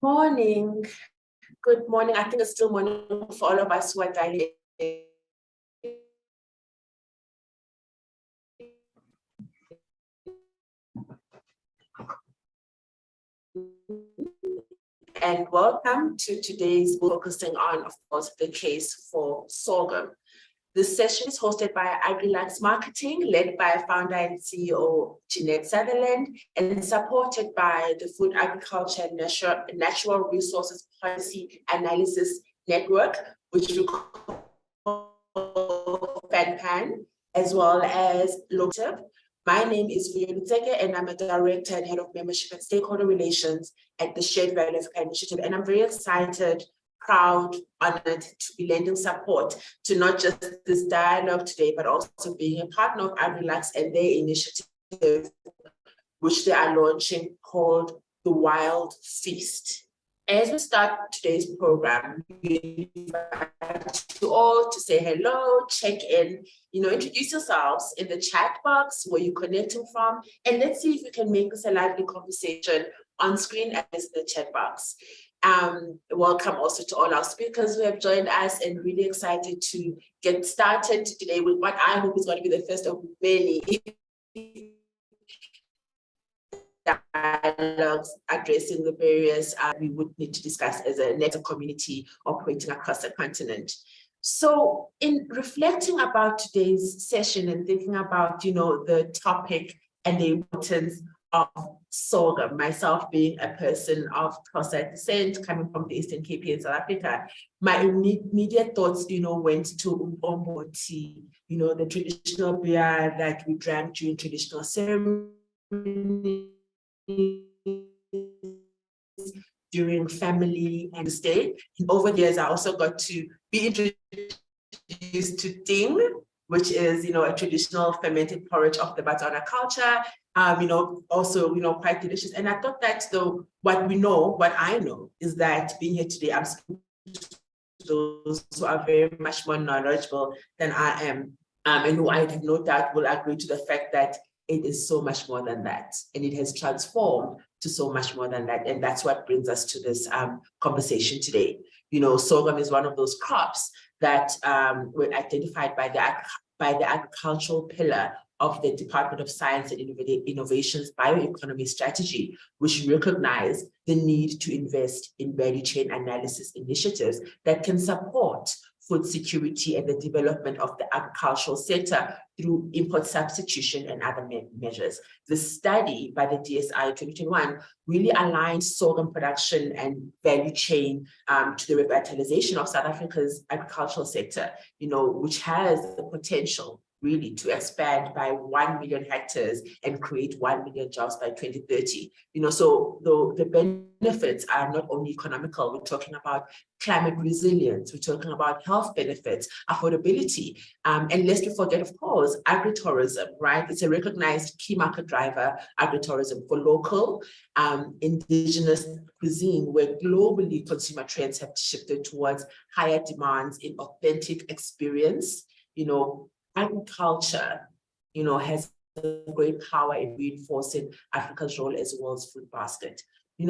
Morning. Good morning. I think it's still morning for all of us who are dialing in. And welcome to today's focusing on, of course, the case for sorghum. This session is hosted by AgriLux Marketing, led by founder and CEO Jeanette Sutherland, and supported by the Food Agriculture and Natural Resources Policy Analysis Network, which we call FANPAN, as well as Locative. My name is Vuyo Lutseke, and I'm a director and head of membership and stakeholder relations at the Shared Value Africa Initiative. And I'm very excited, proud, honored to be lending support to not just this dialogue today, but also being a partner of AgriLux and their initiative, which they are launching, called the Wild Feast. As we start today's program, we invite you all to say hello, check in, introduce yourselves in the chat box where you're connecting from, and let's see if we can make this a lively conversation on screen as the chat box. Welcome also to all our speakers who have joined us, and really excited to get started today with what I hope is going to be the first of many dialogues addressing the various we would need to discuss as a net community operating across the continent. So in reflecting about today's session and thinking about, the topic and the importance of sorghum, myself being a person of Xhosa descent, coming from the Eastern Cape in South Africa, my immediate thoughts, went to Umombo tea, the traditional beer that we drank during traditional ceremonies, during family and stay. And over the years, I also got to be introduced to ding, which is, a traditional fermented porridge of the Batswana culture. Also, quite delicious. And I thought that what I know is that being here today, I'm speaking to those who are very much more knowledgeable than I am, and who I have no doubt will agree to the fact that it is so much more than that, and it has transformed to so much more than that. And that's what brings us to this conversation today. Sorghum is one of those crops that were identified by the agricultural pillar of the Department of Science and Innovation's bioeconomy strategy, which recognized the need to invest in value chain analysis initiatives that can support food security and the development of the agricultural sector through import substitution and other measures. The study by the DSI 2021 really aligned sorghum production and value chain to the revitalization of South Africa's agricultural sector, which has the potential really to expand by 1 million hectares and create 1 million jobs by 2030. So the benefits are not only economical, we're talking about climate resilience, we're talking about health benefits, affordability, and lest we forget, of course, agritourism, right? It's a recognized key market driver, agritourism, for local, indigenous cuisine, where globally consumer trends have shifted towards higher demands in authentic experience. Agriculture, has a great power in reinforcing Africa's role as the world's food basket.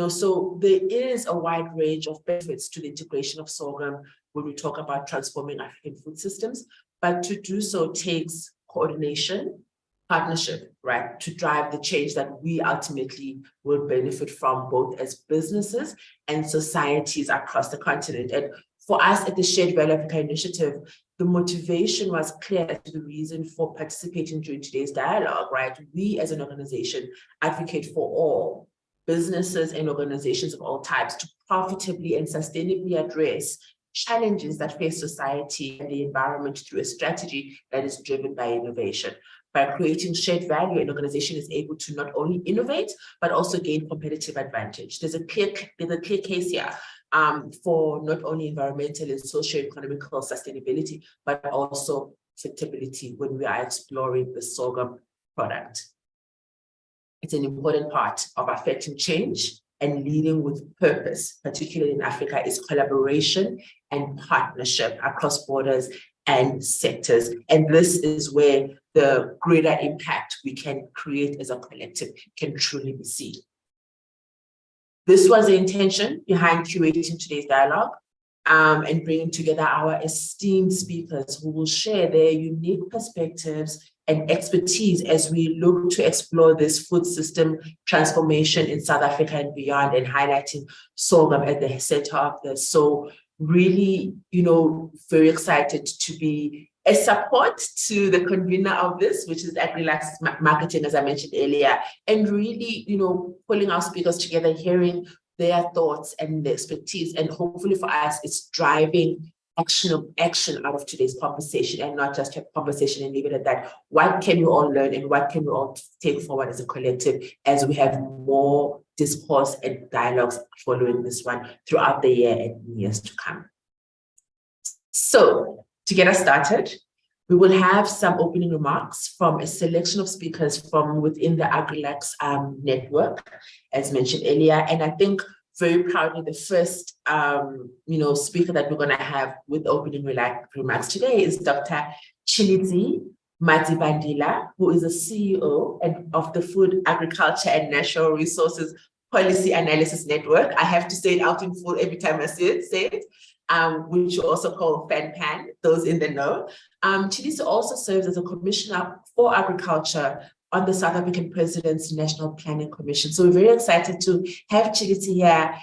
So there is a wide range of benefits to the integration of sorghum when we talk about transforming African food systems, but to do so takes coordination, partnership, right, to drive the change that we ultimately will benefit from, both as businesses and societies across the continent. And for us at the Shared Value Africa Initiative, the motivation was clear to the reason for participating during today's dialogue, right? We as an organization advocate for all businesses and organizations of all types to profitably and sustainably address challenges that face society and the environment through a strategy that is driven by innovation. By creating shared value, an organization is able to not only innovate, but also gain competitive advantage. There's a clear case here for not only environmental and socio-economical sustainability, but also profitability when we are exploring the sorghum product. It's an important part of affecting change and leading with purpose, particularly in Africa, is collaboration and partnership across borders and sectors. And this is where the greater impact we can create as a collective can truly be seen. This was the intention behind curating today's dialogue and bringing together our esteemed speakers who will share their unique perspectives and expertise as we look to explore this food system transformation in South Africa and beyond, and highlighting sorghum at the center of this. So really, very excited to be a support to the convener of this, which is AgriLax Marketing, as I mentioned earlier, and really, pulling our speakers together, hearing their thoughts and their expertise, and hopefully for us, it's driving action out of today's conversation, and not just have conversation and leave it at that. What can we all learn, and what can we all take forward as a collective as we have more discourse and dialogues following this one throughout the year and years to come? So to get us started, we will have some opening remarks from a selection of speakers from within the AgriLax network, as mentioned earlier. And I think very proudly, the first speaker that we're going to have with opening remarks today is Dr. Chilidzi Madibandila, who is the CEO of the Food, Agriculture and Natural Resources Policy Analysis Network. I have to say it out in full every time I say it. Which you also call FANPAN, those in the know. Chilidzi also serves as a commissioner for agriculture on the South African President's National Planning Commission. So we're very excited to have Chilidzi here,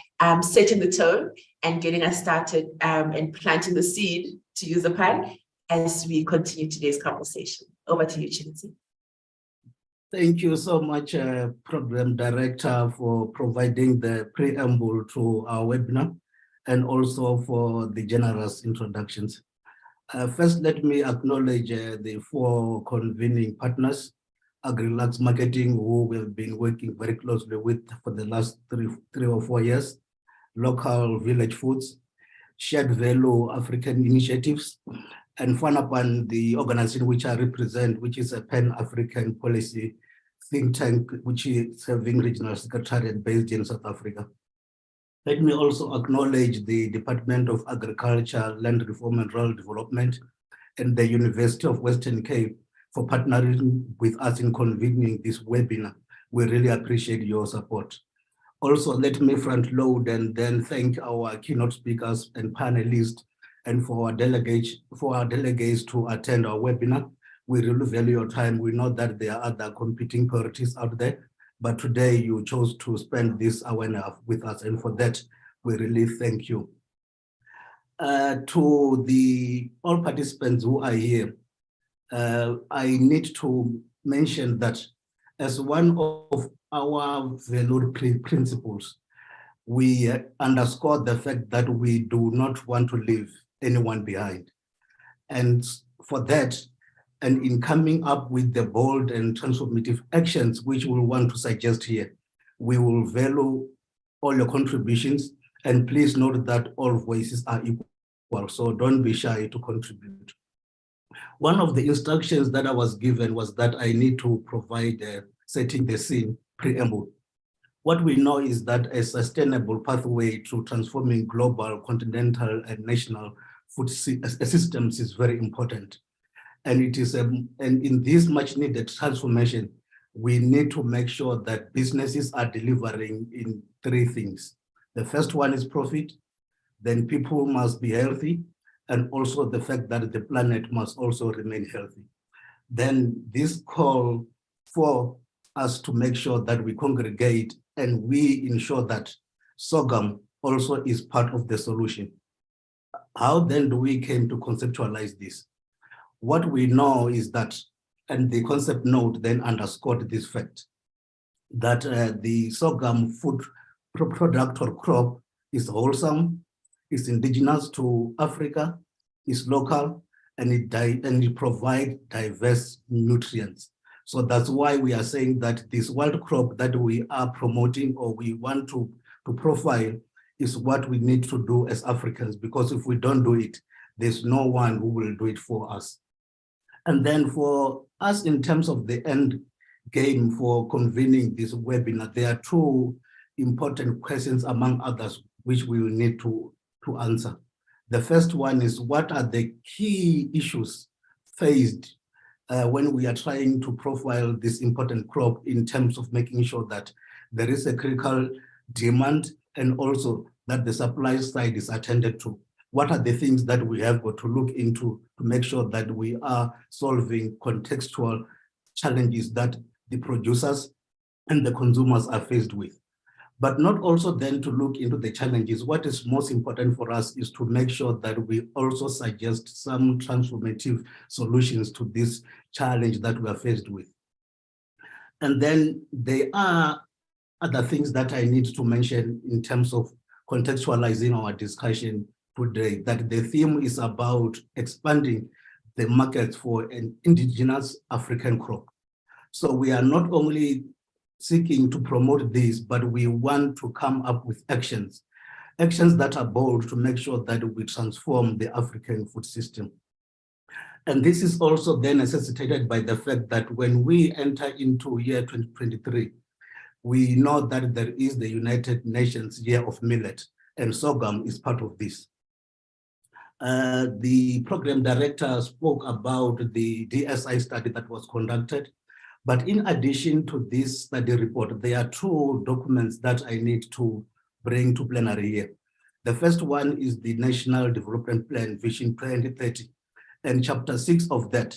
setting the tone and getting us started and planting the seed, to use a pun, as we continue today's conversation. Over to you, Chilidzi. Thank you so much, Program Director, for providing the preamble to our webinar, and also for the generous introductions. First, let me acknowledge the four convening partners, AgriLax Marketing, who we've been working very closely with for the last three or 4 years, Local Village Foods, Shared Value African Initiatives, and FANPAN, the organization which I represent, which is a Pan-African policy think tank, which is serving regional secretariat based in South Africa. Let me also acknowledge the Department of Agriculture, Land Reform and Rural Development, and the University of Western Cape for partnering with us in convening this webinar. We really appreciate your support. Also, let me front load and then thank our keynote speakers and panelists, and for our delegates to attend our webinar. We really value your time. We know that there are other competing priorities out there, but today you chose to spend this hour and a half with us, and for that, we really thank you. To all participants who are here, I need to mention that as one of our valued principles, we underscore the fact that we do not want to leave anyone behind. And for that, and in coming up with the bold and transformative actions which we want to suggest here, we will value all your contributions, and please note that all voices are equal, so don't be shy to contribute. One of the instructions that I was given was that I need to provide setting the scene preamble. What we know is that a sustainable pathway to transforming global, continental, and national food systems is very important. And it is, and in this much needed transformation, we need to make sure that businesses are delivering in three things. The first one is profit, then people must be healthy, and also the fact that the planet must also remain healthy. then this call for us to make sure that we congregate and we ensure that sorghum also is part of the solution. How then do we came to conceptualize this? What we know is that, and the concept note then underscored this fact, that the sorghum food product or crop is wholesome, is indigenous to Africa, is local, and it provides diverse nutrients. So that's why we are saying that this wild crop that we are promoting or we want to profile is what we need to do as Africans, because if we don't do it, there's no one who will do it for us. And then for us, in terms of the end game for convening this webinar, there are two important questions among others which we will need to answer. The first one is, what are the key issues faced when we are trying to profile this important crop in terms of making sure that there is a critical demand and also that the supply side is attended to? What are the things that we have got to look into to make sure that we are solving contextual challenges that the producers and the consumers are faced with? But not also then to look into the challenges. What is most important for us is to make sure that we also suggest some transformative solutions to this challenge that we are faced with. And then there are other things that I need to mention in terms of contextualizing our discussion today, that the theme is about expanding the market for an indigenous African crop. So we are not only seeking to promote this, but we want to come up with actions that are bold to make sure that we transform the African food system. And this is also then necessitated by the fact that when we enter into year 2023, we know that there is the United Nations Year of Millet, and sorghum is part of this. The program director spoke about the DSI study that was conducted. But in addition to this study report, there are two documents that I need to bring to plenary here. The first one is the National Development Plan, Vision 2030. And chapter 6 of that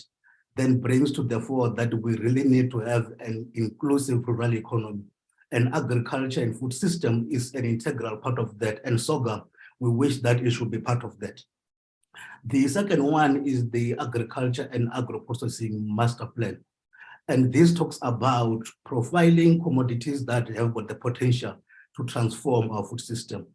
then brings to the fore that we really need to have an inclusive rural economy. And agriculture and food system is an integral part of that. And sorghum, we wish that it should be part of that. The second one is the Agriculture and Agro-Processing Master Plan. And this talks about profiling commodities that have got the potential to transform our food system,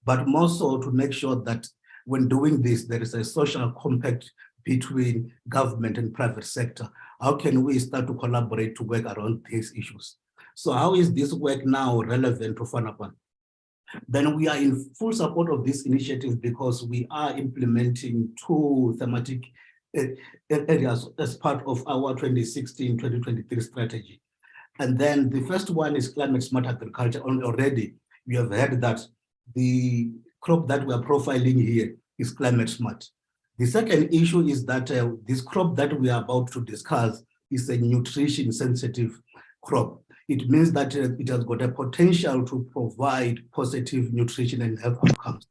but more so to make sure that when doing this, there is a social compact between government and private sector. How can we start to collaborate to work around these issues? So how is this work now relevant to Fanapan? Then we are in full support of this initiative because we are implementing two thematic areas as part of our 2016-2023 strategy. And then the first one is climate smart agriculture. Already we have heard that the crop that we are profiling here is climate smart. The second issue is that this crop that we are about to discuss is a nutrition sensitive crop. It means that it has got a potential to provide positive nutrition and health outcomes.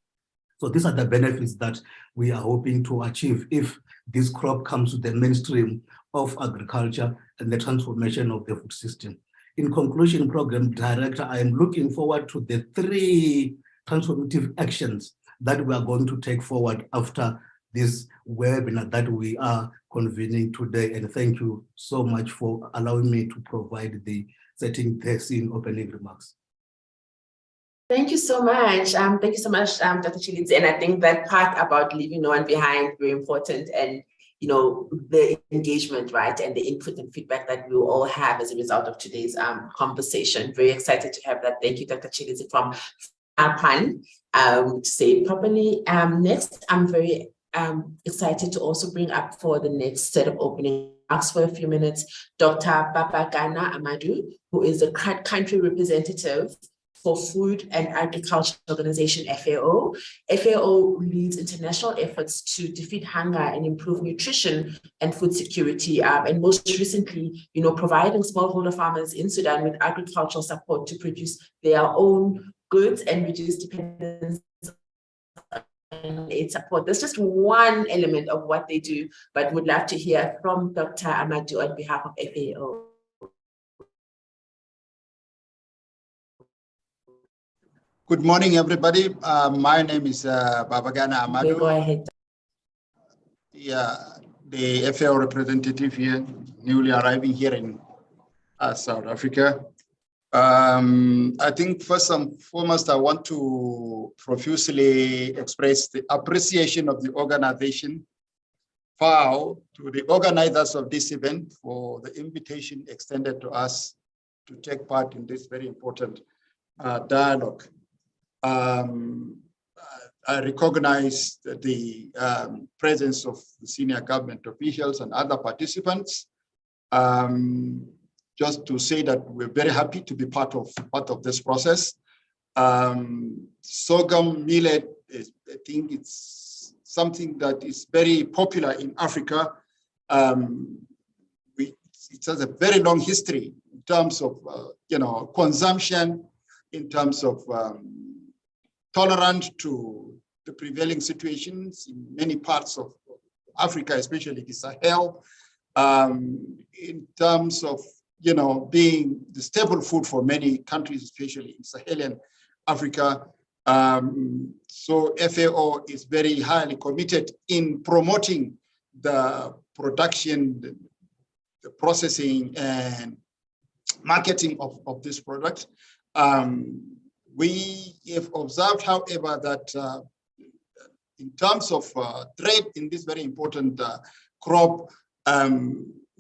So these are the benefits that we are hoping to achieve if this crop comes to the mainstream of agriculture and the transformation of the food system. In conclusion, Program Director, I am looking forward to the three transformative actions that we are going to take forward after this webinar that we are convening today. And thank you so much for allowing me to provide the setting the scene opening remarks. Thank you so much. Thank you so much, Dr. Chilidze. And I think that part about leaving no one behind, very important. And, you know, the engagement, right, and the input and feedback that we will all have as a result of today's conversation. Very excited to have that. Thank you, Dr. Chilidze from Fanapan, to say it properly. Next, I'm very excited to also bring up for the next set of opening remarks for a few minutes, Dr. Babagana Amadou, who is the country representative for Food and Agriculture Organization, FAO. FAO leads international efforts to defeat hunger and improve nutrition and food security. And most recently, you know, providing smallholder farmers in Sudan with agricultural support to produce their own goods and reduce dependence aid support. That's just one element of what they do, but would love to hear from Dr. Amadou on behalf of FAO. Good morning, everybody. My name is Babagana Amadou. Go ahead. Yeah, the FAO representative here, newly arriving here in South Africa. I think first and foremost, I want to profusely express the appreciation of the organization, FAO, to the organizers of this event for the invitation extended to us to take part in this very important dialogue. I recognize the presence of the senior government officials and other participants. Just to say that we're very happy to be part of this process. Sorghum millet is, I think it's something that is very popular in Africa. It has a very long history in terms of consumption, in terms of tolerant to the prevailing situations in many parts of Africa, especially the Sahel, in terms of being the staple food for many countries, especially in Sahelian Africa. So FAO is very highly committed in promoting the production, the processing, and marketing of this product. We have observed, however, that in terms of trade in this very important crop,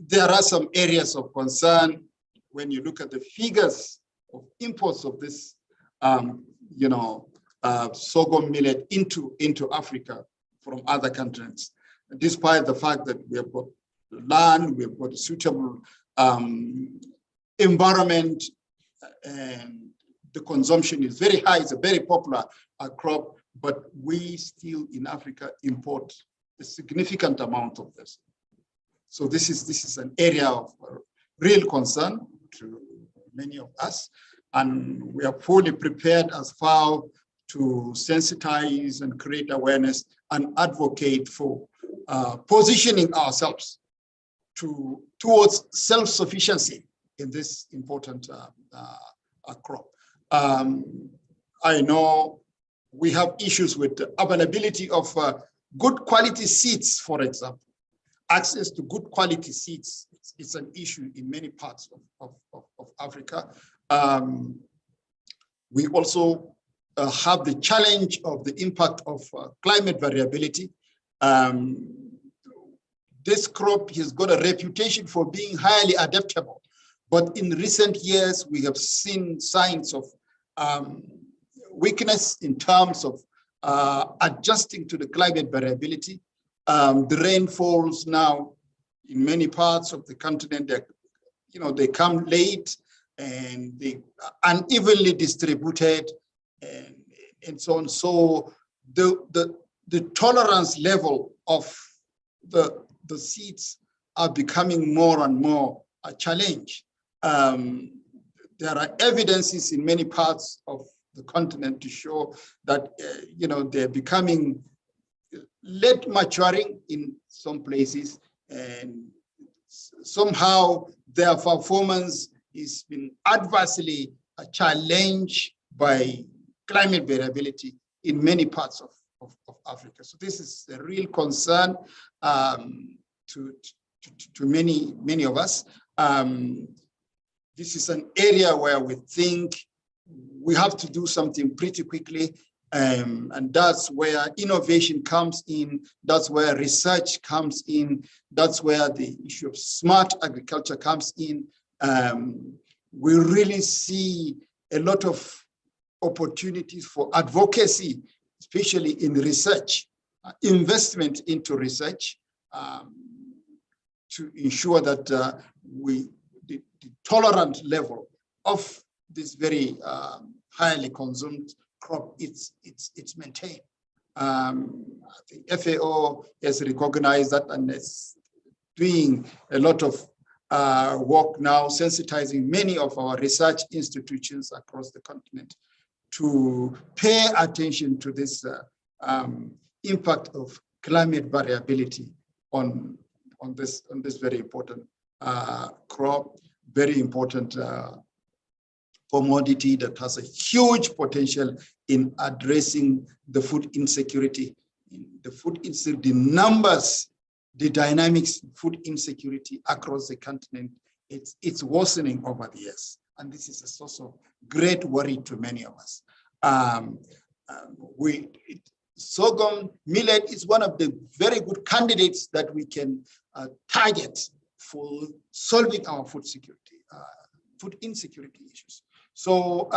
there are some areas of concern when you look at the figures of imports of this, sorghum millet into Africa from other countries, despite the fact that we have got land, we have got a suitable environment, and the consumption is very high. It's a very popular crop, but we still in Africa import a significant amount of this. So this is an area of real concern to many of us, and we are fully prepared as FAO to sensitize and create awareness and advocate for positioning ourselves towards self-sufficiency in this important crop. I know we have issues with the availability of good quality seeds, for example. Access to good quality seeds is an issue in many parts of Africa. We also have the challenge of the impact of climate variability. This crop has got a reputation for being highly adaptable, but in recent years, we have seen signs of weakness in terms of adjusting to the climate variability. The rainfalls now in many parts of the continent, they come late and they are unevenly distributed and so on. So the tolerance level of the seeds are becoming more and more a challenge. There are evidences in many parts of the continent to show that they're becoming late maturing in some places, and somehow their performance is been adversely challenged by climate variability in many parts of Africa. So this is a real concern to many of us. This is an area where we think we have to do something pretty quickly, and that's where innovation comes in, that's where research comes in, that's where the issue of smart agriculture comes in. We really see a lot of opportunities for advocacy, especially in research, investment into research, to ensure that the tolerant level of this very highly consumed crop, it's maintained. I think FAO has recognized that and is doing a lot of work now, sensitizing many of our research institutions across the continent to pay attention to this impact of climate variability on this very important crop, very important commodity that has a huge potential in addressing the food insecurity. The numbers, the dynamics, food insecurity across the continent, it's worsening over the years. And this is a source of great worry to many of us. Sorghum millet is one of the very good candidates that we can target for solving our food insecurity issues. So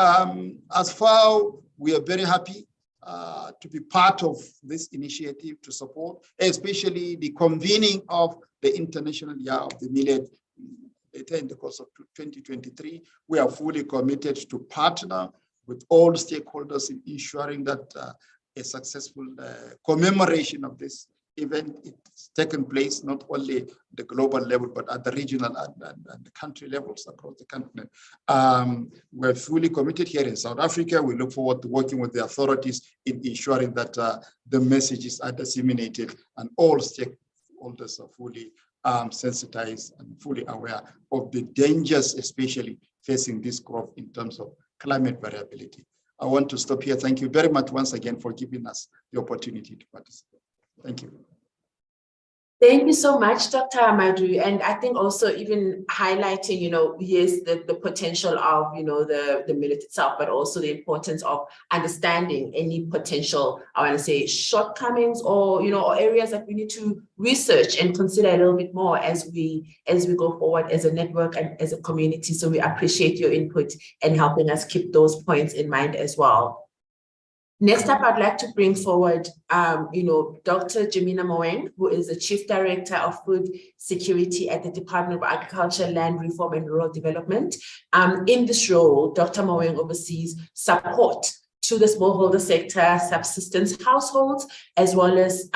as far, we are very happy to be part of this initiative to support, especially the convening of the International Year of the Millet later in the course of 2023. We are fully committed to partner with all stakeholders in ensuring that a successful commemoration of this event is taken place not only at the global level, but at the regional and the country levels across the continent. We're fully committed here in South Africa. We look forward to working with the authorities in ensuring that the messages are disseminated and all stakeholders are fully sensitized and fully aware of the dangers, especially facing this crop in terms of climate variability. I want to stop here. Thank you very much once again for giving us the opportunity to participate. Thank you. Thank you so much, Dr. Amadou. And I think also even highlighting, yes, the potential of, the millet itself, but also the importance of understanding any potential, I want to say, shortcomings or, or areas that we need to research and consider a little bit more as we go forward as a network and as a community. So we appreciate your input and helping us keep those points in mind as well. Next up, I'd like to bring forward, Dr. Jemina Moeng, who is the Chief Director of Food Security at the Department of Agriculture, Land Reform and Rural Development. In this role, Dr. Moeng oversees support to the smallholder sector, subsistence households, as well as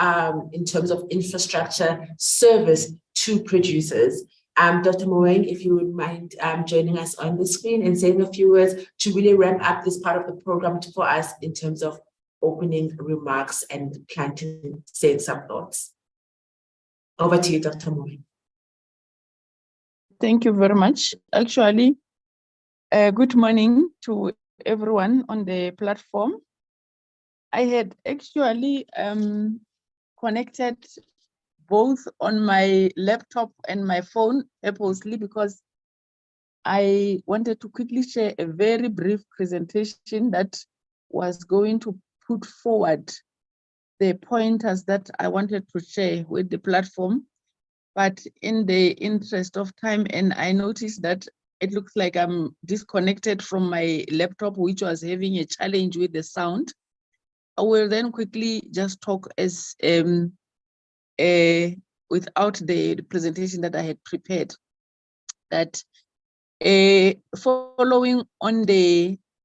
in terms of infrastructure service to producers. Dr. Moeng, if you would mind joining us on the screen and saying a few words to really wrap up this part of the program for us in terms of opening remarks and planting, saying some thoughts. Over to you, Dr. Moeng. Thank you very much. Actually, good morning to everyone on the platform. I had actually connected both on my laptop and my phone purposely because I wanted to quickly share a very brief presentation that was going to put forward the pointers that I wanted to share with the platform. But in the interest of time, and I noticed that it looks like I'm disconnected from my laptop, which was having a challenge with the sound. I will then quickly just talk as without the presentation that I had prepared, that following on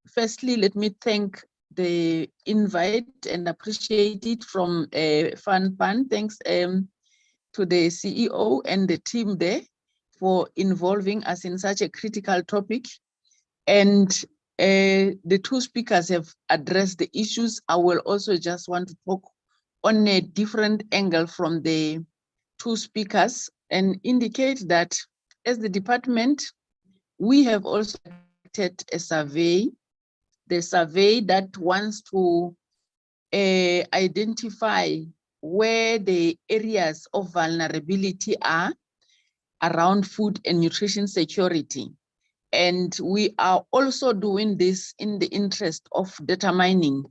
firstly, let me thank the invite and appreciate it from Fan Pan. Thanks to the CEO and the team there for involving us in such a critical topic. And the two speakers have addressed the issues. I will also just want to talk on a different angle from the two speakers and indicate that as the department, we have also conducted a survey, the survey that wants to identify where the areas of vulnerability are around food and nutrition security. And we are also doing this in the interest of determining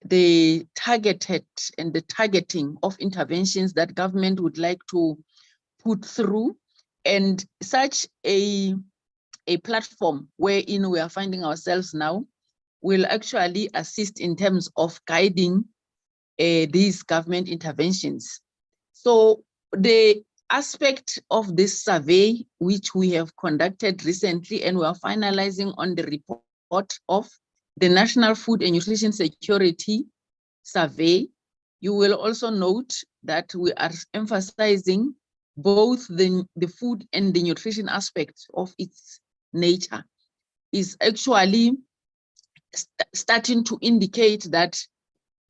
the targeted and the targeting of interventions that government would like to put through. And such a platform wherein we are finding ourselves now will actually assist in terms of guiding these government interventions. So the aspect of this survey, which we have conducted recently, and we are finalizing on the report of the National Food and Nutrition Security Survey, you will also note that we are emphasizing both the food and the nutrition aspect of its nature, is actually starting to indicate that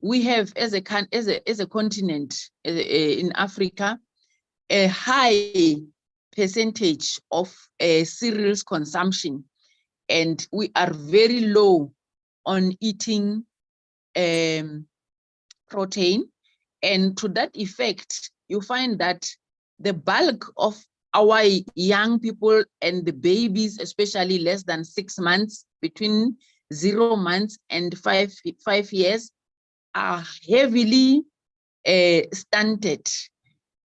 we have as a continent in Africa, a high percentage of cereals consumption, and we are very low on eating protein. And to that effect, you find that the bulk of our young people and the babies, especially less than 6 months, between 0 months and 5 years, are heavily stunted.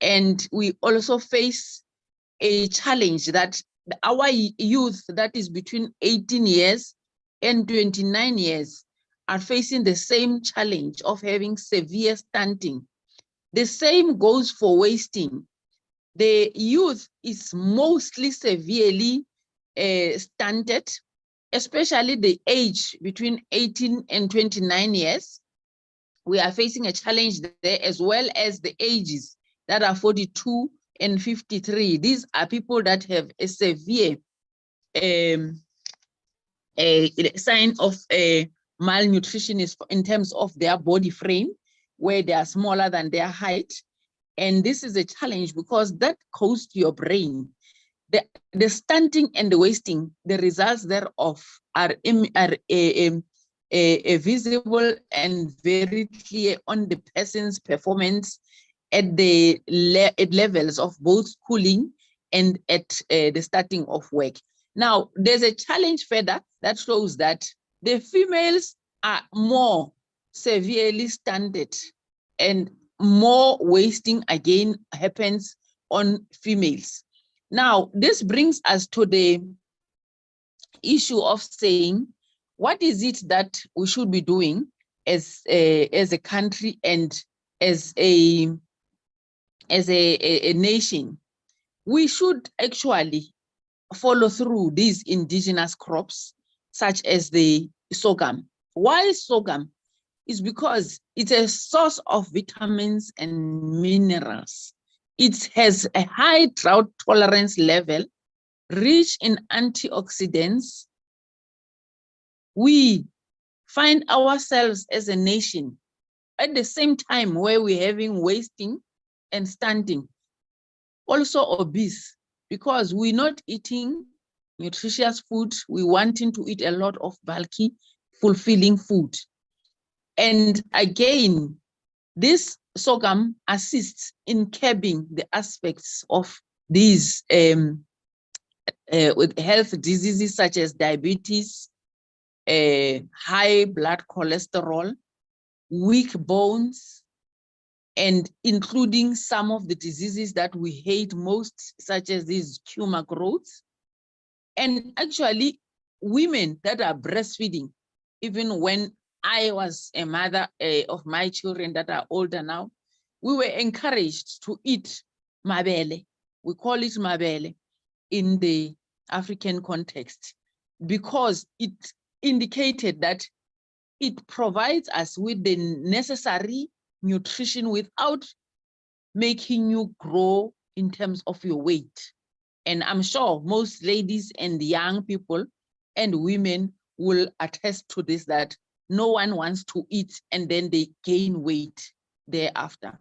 And we also face a challenge that our youth that is between 18 years and 29 years are facing the same challenge of having severe stunting. The same goes for wasting. The youth is mostly severely stunted, especially the age between 18 and 29 years. We are facing a challenge there, as well as the ages that are 42 and 53. These are people that have a severe sign of malnutrition in terms of their body frame, where they are smaller than their height. And this is a challenge because that goes to your brain. The stunting and the wasting, the results thereof are visible and very clear on the person's performance at the levels of both schooling and at the starting of work. Now, there's a challenge further that shows that the females are more severely stunted, and more wasting again happens on females. Now, this brings us to the issue of saying, what is it that we should be doing as a country and as a nation? We should actually follow through these indigenous crops, such as the sorghum. Why sorghum? Is because it's a source of vitamins and minerals. It has a high drought tolerance level, rich in antioxidants. We find ourselves as a nation at the same time where we're having wasting and stunting, also obese, because we're not eating nutritious food. We're wanting to eat a lot of bulky, fulfilling food. And again, this sorghum assists in curbing the aspects of these with health diseases such as diabetes, high blood cholesterol, weak bones, and including some of the diseases that we hate most, such as these tumor growths. And actually, women that are breastfeeding, even when I was a mother of my children that are older now, we were encouraged to eat mabele. We call it mabele in the African context, because it indicated that it provides us with the necessary nutrition without making you grow in terms of your weight. And I'm sure most ladies and young people and women will attest to this, that no one wants to eat and then they gain weight thereafter.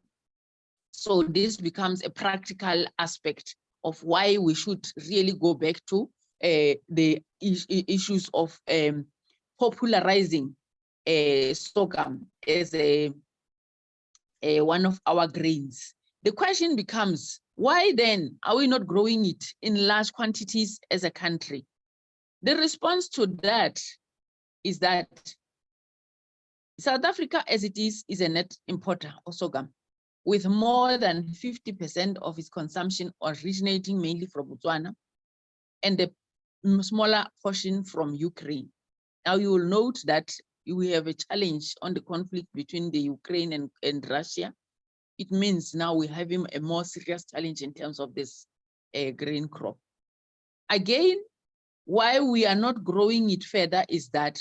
So this becomes a practical aspect of why we should really go back to the issues of popularizing sorghum as one of our grains. The question becomes, why then are we not growing it in large quantities as a country? The response to that is that South Africa, as it is a net importer of sorghum, with more than 50% of its consumption originating mainly from Botswana and a smaller portion from Ukraine. Now you will note that we have a challenge on the conflict between the Ukraine and Russia. It means now we're having a more serious challenge in terms of this grain crop. Again, why we are not growing it further is that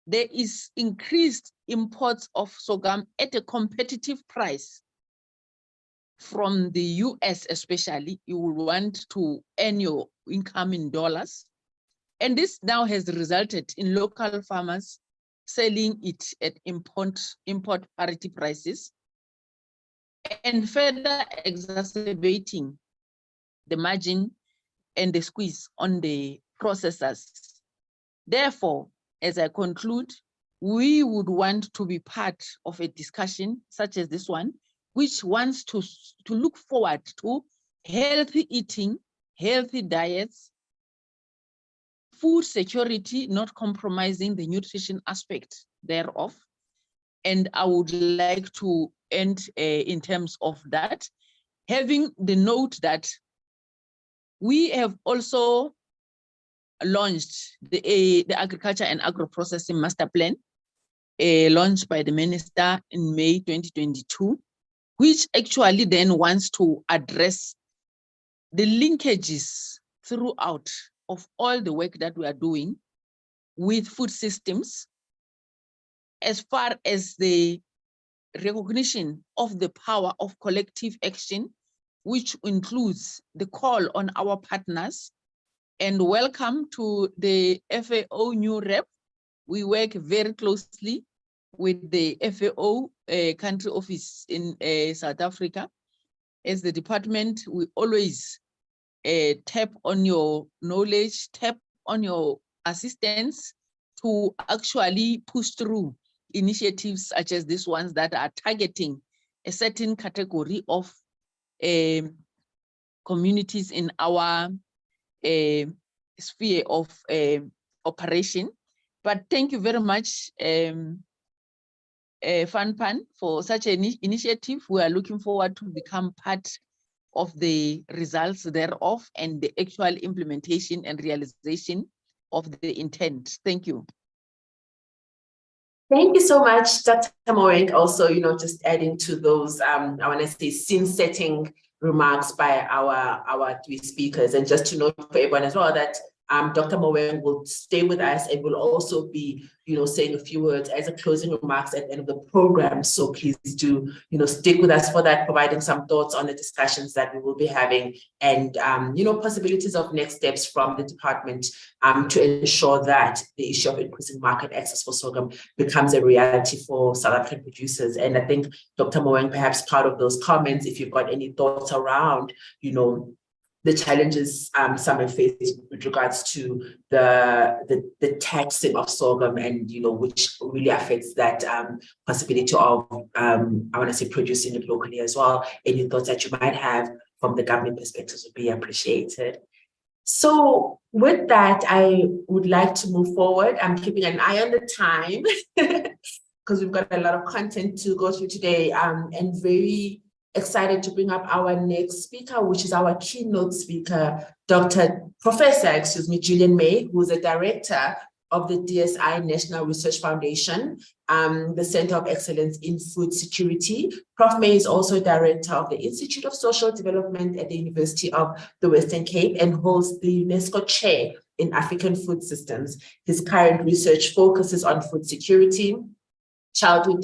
there is increased imports of sorghum at a competitive price from the US especially. You will want to earn your income in dollars. And this now has resulted in local farmers selling it at import parity prices, and further exacerbating the margin and the squeeze on the processors. Therefore, as I conclude, we would want to be part of a discussion such as this one, which wants to look forward to healthy eating, healthy diets, food security, not compromising the nutrition aspect thereof. And I would like to end in terms of that, having the note that we have also launched the Agriculture and Agro-Processing Master Plan, launched by the Minister in May 2022, which actually then wants to address the linkages throughout of all the work that we are doing with food systems, as far as the recognition of the power of collective action, which includes the call on our partners. And welcome to the FAO new rep. We work very closely with the FAO country office in South Africa. As the department, we always tap on your knowledge, tap on your assistance to actually push through initiatives such as these ones that are targeting a certain category of communities in our sphere of operation. But thank you very much, FanPan, for such an initiative. We are looking forward to become part of the results thereof and the actual implementation and realization of the intent. Thank you. Thank you so much, Dr. Moeng. Also, just adding to those, I want to say, scene-setting remarks by our three speakers. And just to note for everyone as well that Dr. Moeng will stay with us and will also be, saying a few words as a closing remarks at the end of the program. So please do, stick with us for that, providing some thoughts on the discussions that we will be having and, possibilities of next steps from the department to ensure that the issue of increasing market access for sorghum becomes a reality for South African producers. And I think, Dr. Moeng, perhaps part of those comments, if you've got any thoughts around, the challenges some have faced with regards to the taxing of sorghum and, which really affects that possibility of, I want to say, producing it locally as well. Any thoughts that you might have from the government perspective would be appreciated. So with that, I would like to move forward. I'm keeping an eye on the time because we've got a lot of content to go through today, and very excited to bring up our next speaker, which is our keynote speaker, Professor Julian May, who's a director of the DSI National Research Foundation, the Center of Excellence in Food Security. Prof. May is also director of the Institute of Social Development at the University of the Western Cape and holds the UNESCO Chair in African Food Systems. His current research focuses on food security, childhood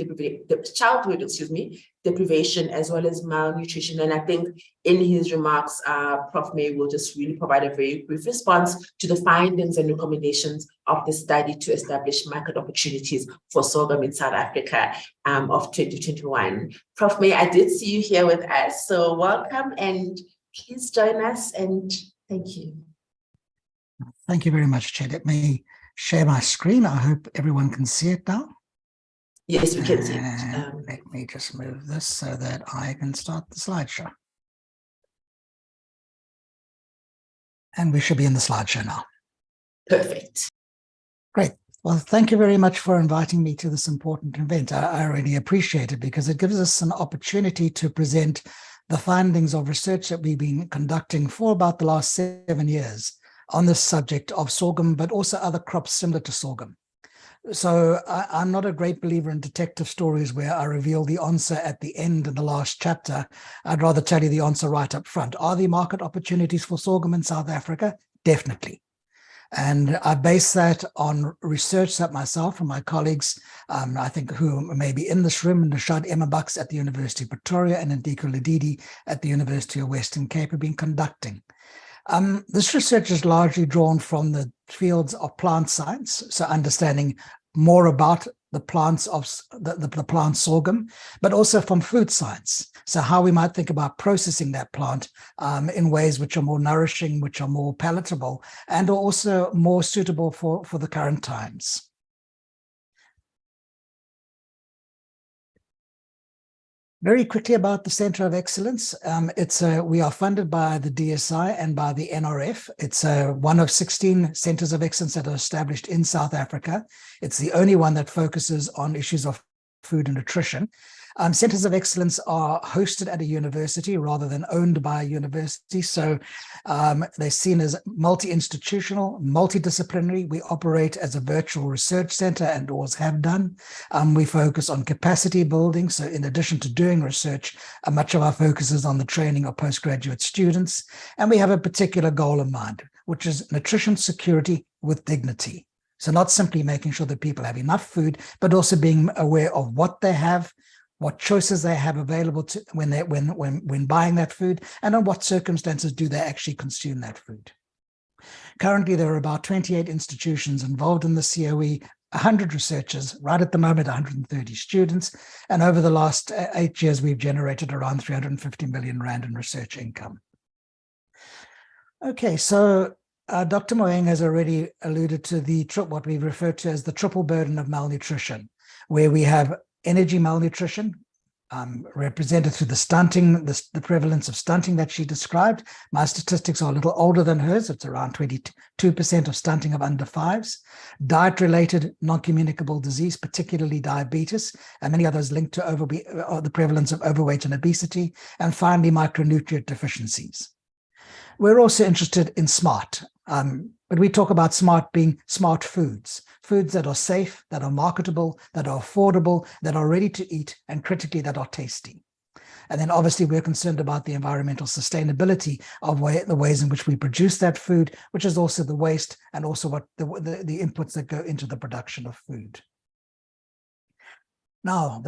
deprivation, as well as malnutrition. And I think in his remarks, Prof. May will just really provide a very brief response to the findings and recommendations of the study to establish market opportunities for sorghum in South Africa of 2021. Prof. May, I did see you here with us, so welcome and please join us, and thank you. Thank you very much, Chair. Let me share my screen. I hope everyone can see it now. Yes, we can see it. Let me just move this so that I can start the slideshow. And we should be in the slideshow now. Perfect. Great. Well, thank you very much for inviting me to this important event. I really appreciate it because it gives us an opportunity to present the findings of research that we've been conducting for about the last 7 years on this subject of sorghum, but also other crops similar to sorghum. So I'm not a great believer in detective stories where I reveal the answer at the end in the last chapter. I'd rather tell you the answer right up front. Are there market opportunities for sorghum in South Africa? Definitely. And I base that on research that myself and my colleagues, I think who may be in this room, Nishad Emma-Bucks at the University of Pretoria and Ndiko Ledidi at the University of Western Cape have been conducting. This research is largely drawn from the fields of plant science, so understanding more about the plants of the plant sorghum, but also from food science. So how we might think about processing that plant in ways which are more nourishing, which are more palatable, and are also more suitable for the current times. Very quickly about the Center of Excellence. We are funded by the DSI and by the NRF. It's one of 16 centers of excellence that are established in South Africa. It's the only one that focuses on issues of food and nutrition. Centers of excellence are hosted at a university rather than owned by a university. So they're seen as multi-institutional, multidisciplinary. We operate as a virtual research center and always have done. We focus on capacity building. So in addition to doing research, much of our focus is on the training of postgraduate students. And we have a particular goal in mind, which is nutrition security with dignity. So not simply making sure that people have enough food, but also being aware of what they have, what choices they have available to when buying that food, and on what circumstances do they actually consume that food. Currently, there are about 28 institutions involved in the COE, 100 researchers, right at the moment, 130 students. And over the last 8 years, we've generated around 350 million Rand in research income. Okay, so Dr. Moeng has already alluded to what we refer to as the triple burden of malnutrition, where we have energy malnutrition, represented through the stunting, the prevalence of stunting that she described. My statistics are a little older than hers. It's around 22% of stunting of under fives. Diet-related non-communicable disease, particularly diabetes, and many others linked to the prevalence of overweight and obesity. And finally, micronutrient deficiencies. We're also interested in SMART, but we talk about SMART being smart foods, foods that are safe, that are marketable, that are affordable, that are ready to eat, and critically, that are tasty. And then obviously we're concerned about the environmental sustainability of the ways in which we produce that food, which is also the waste and also what the inputs that go into the production of food. Now,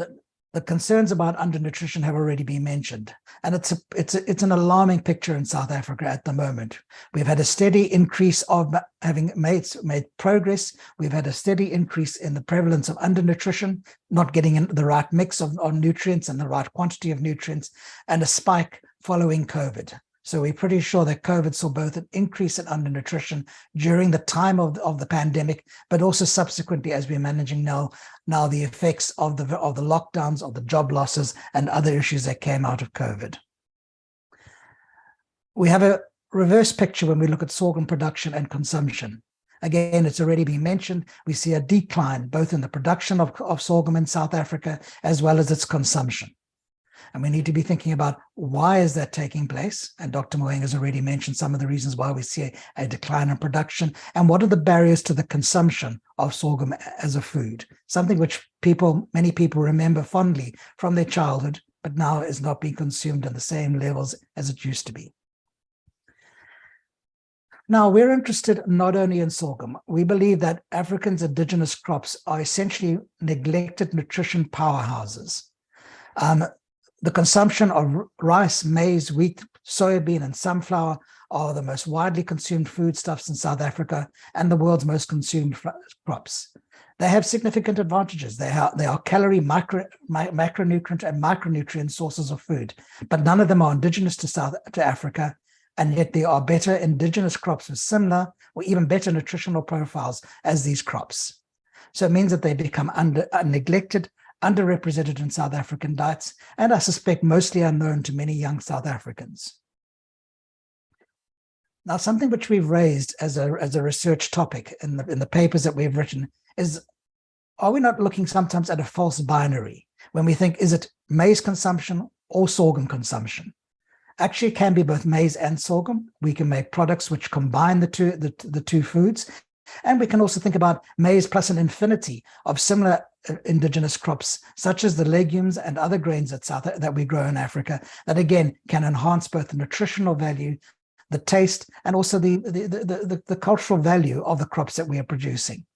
the concerns about undernutrition have already been mentioned, and it's an alarming picture in South Africa at the moment. We've had a steady increase of having made progress. We've had a steady increase in the prevalence of undernutrition, not getting in the right mix of nutrients and the right quantity of nutrients, and a spike following COVID. So we're pretty sure that COVID saw both an increase in undernutrition during the time of the pandemic, but also subsequently as we're managing now the effects of the lockdowns, of the job losses, and other issues that came out of COVID. We have a reverse picture when we look at sorghum production and consumption. Again, it's already been mentioned. We see a decline both in the production of sorghum in South Africa as well as its consumption. And we need to be thinking about why is that taking place? And Dr. Moeng has already mentioned some of the reasons why we see a decline in production, and what are the barriers to the consumption of sorghum as a food, something which many people remember fondly from their childhood, but now is not being consumed in the same levels as it used to be. Now, we're interested not only in sorghum. We believe that Africa's indigenous crops are essentially neglected nutrition powerhouses. The consumption of rice, maize, wheat, soybean, and sunflower are the most widely consumed foodstuffs in South Africa and the world's most consumed crops. They have significant advantages. They are calorie, macronutrient, and micronutrient sources of food, but none of them are indigenous to Africa, and yet there are better indigenous crops with similar or even better nutritional profiles as these crops. So it means that they become neglected, underrepresented in South African diets, and I suspect mostly unknown to many young South Africans. Now, something which we've raised as a research topic in the papers that we've written is, are we not looking sometimes at a false binary when we think, is it maize consumption or sorghum consumption? Actually, it can be both maize and sorghum. We can make products which combine the two foods. And we can also think about maize plus an infinity of similar indigenous crops, such as the legumes and other grains that we grow in Africa, that again can enhance both the nutritional value, the taste, and also the cultural value of the crops that we are producing.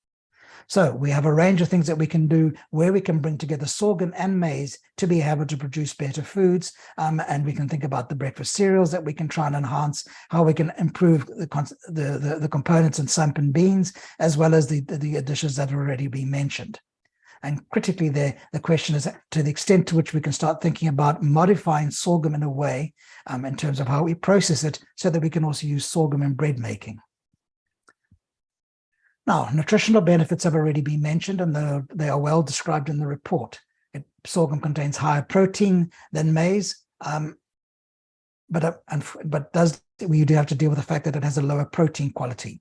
So we have a range of things that we can do where we can bring together sorghum and maize to be able to produce better foods. And we can think about the breakfast cereals that we can try and enhance, how we can improve the components in sump and beans, as well as the dishes that have already been mentioned. And critically there, the question is to the extent to which we can start thinking about modifying sorghum in a way in terms of how we process it so that we can also use sorghum in bread making. Now, nutritional benefits have already been mentioned, and they are well described in the report. Sorghum contains higher protein than maize, but we do have to deal with the fact that it has a lower protein quality.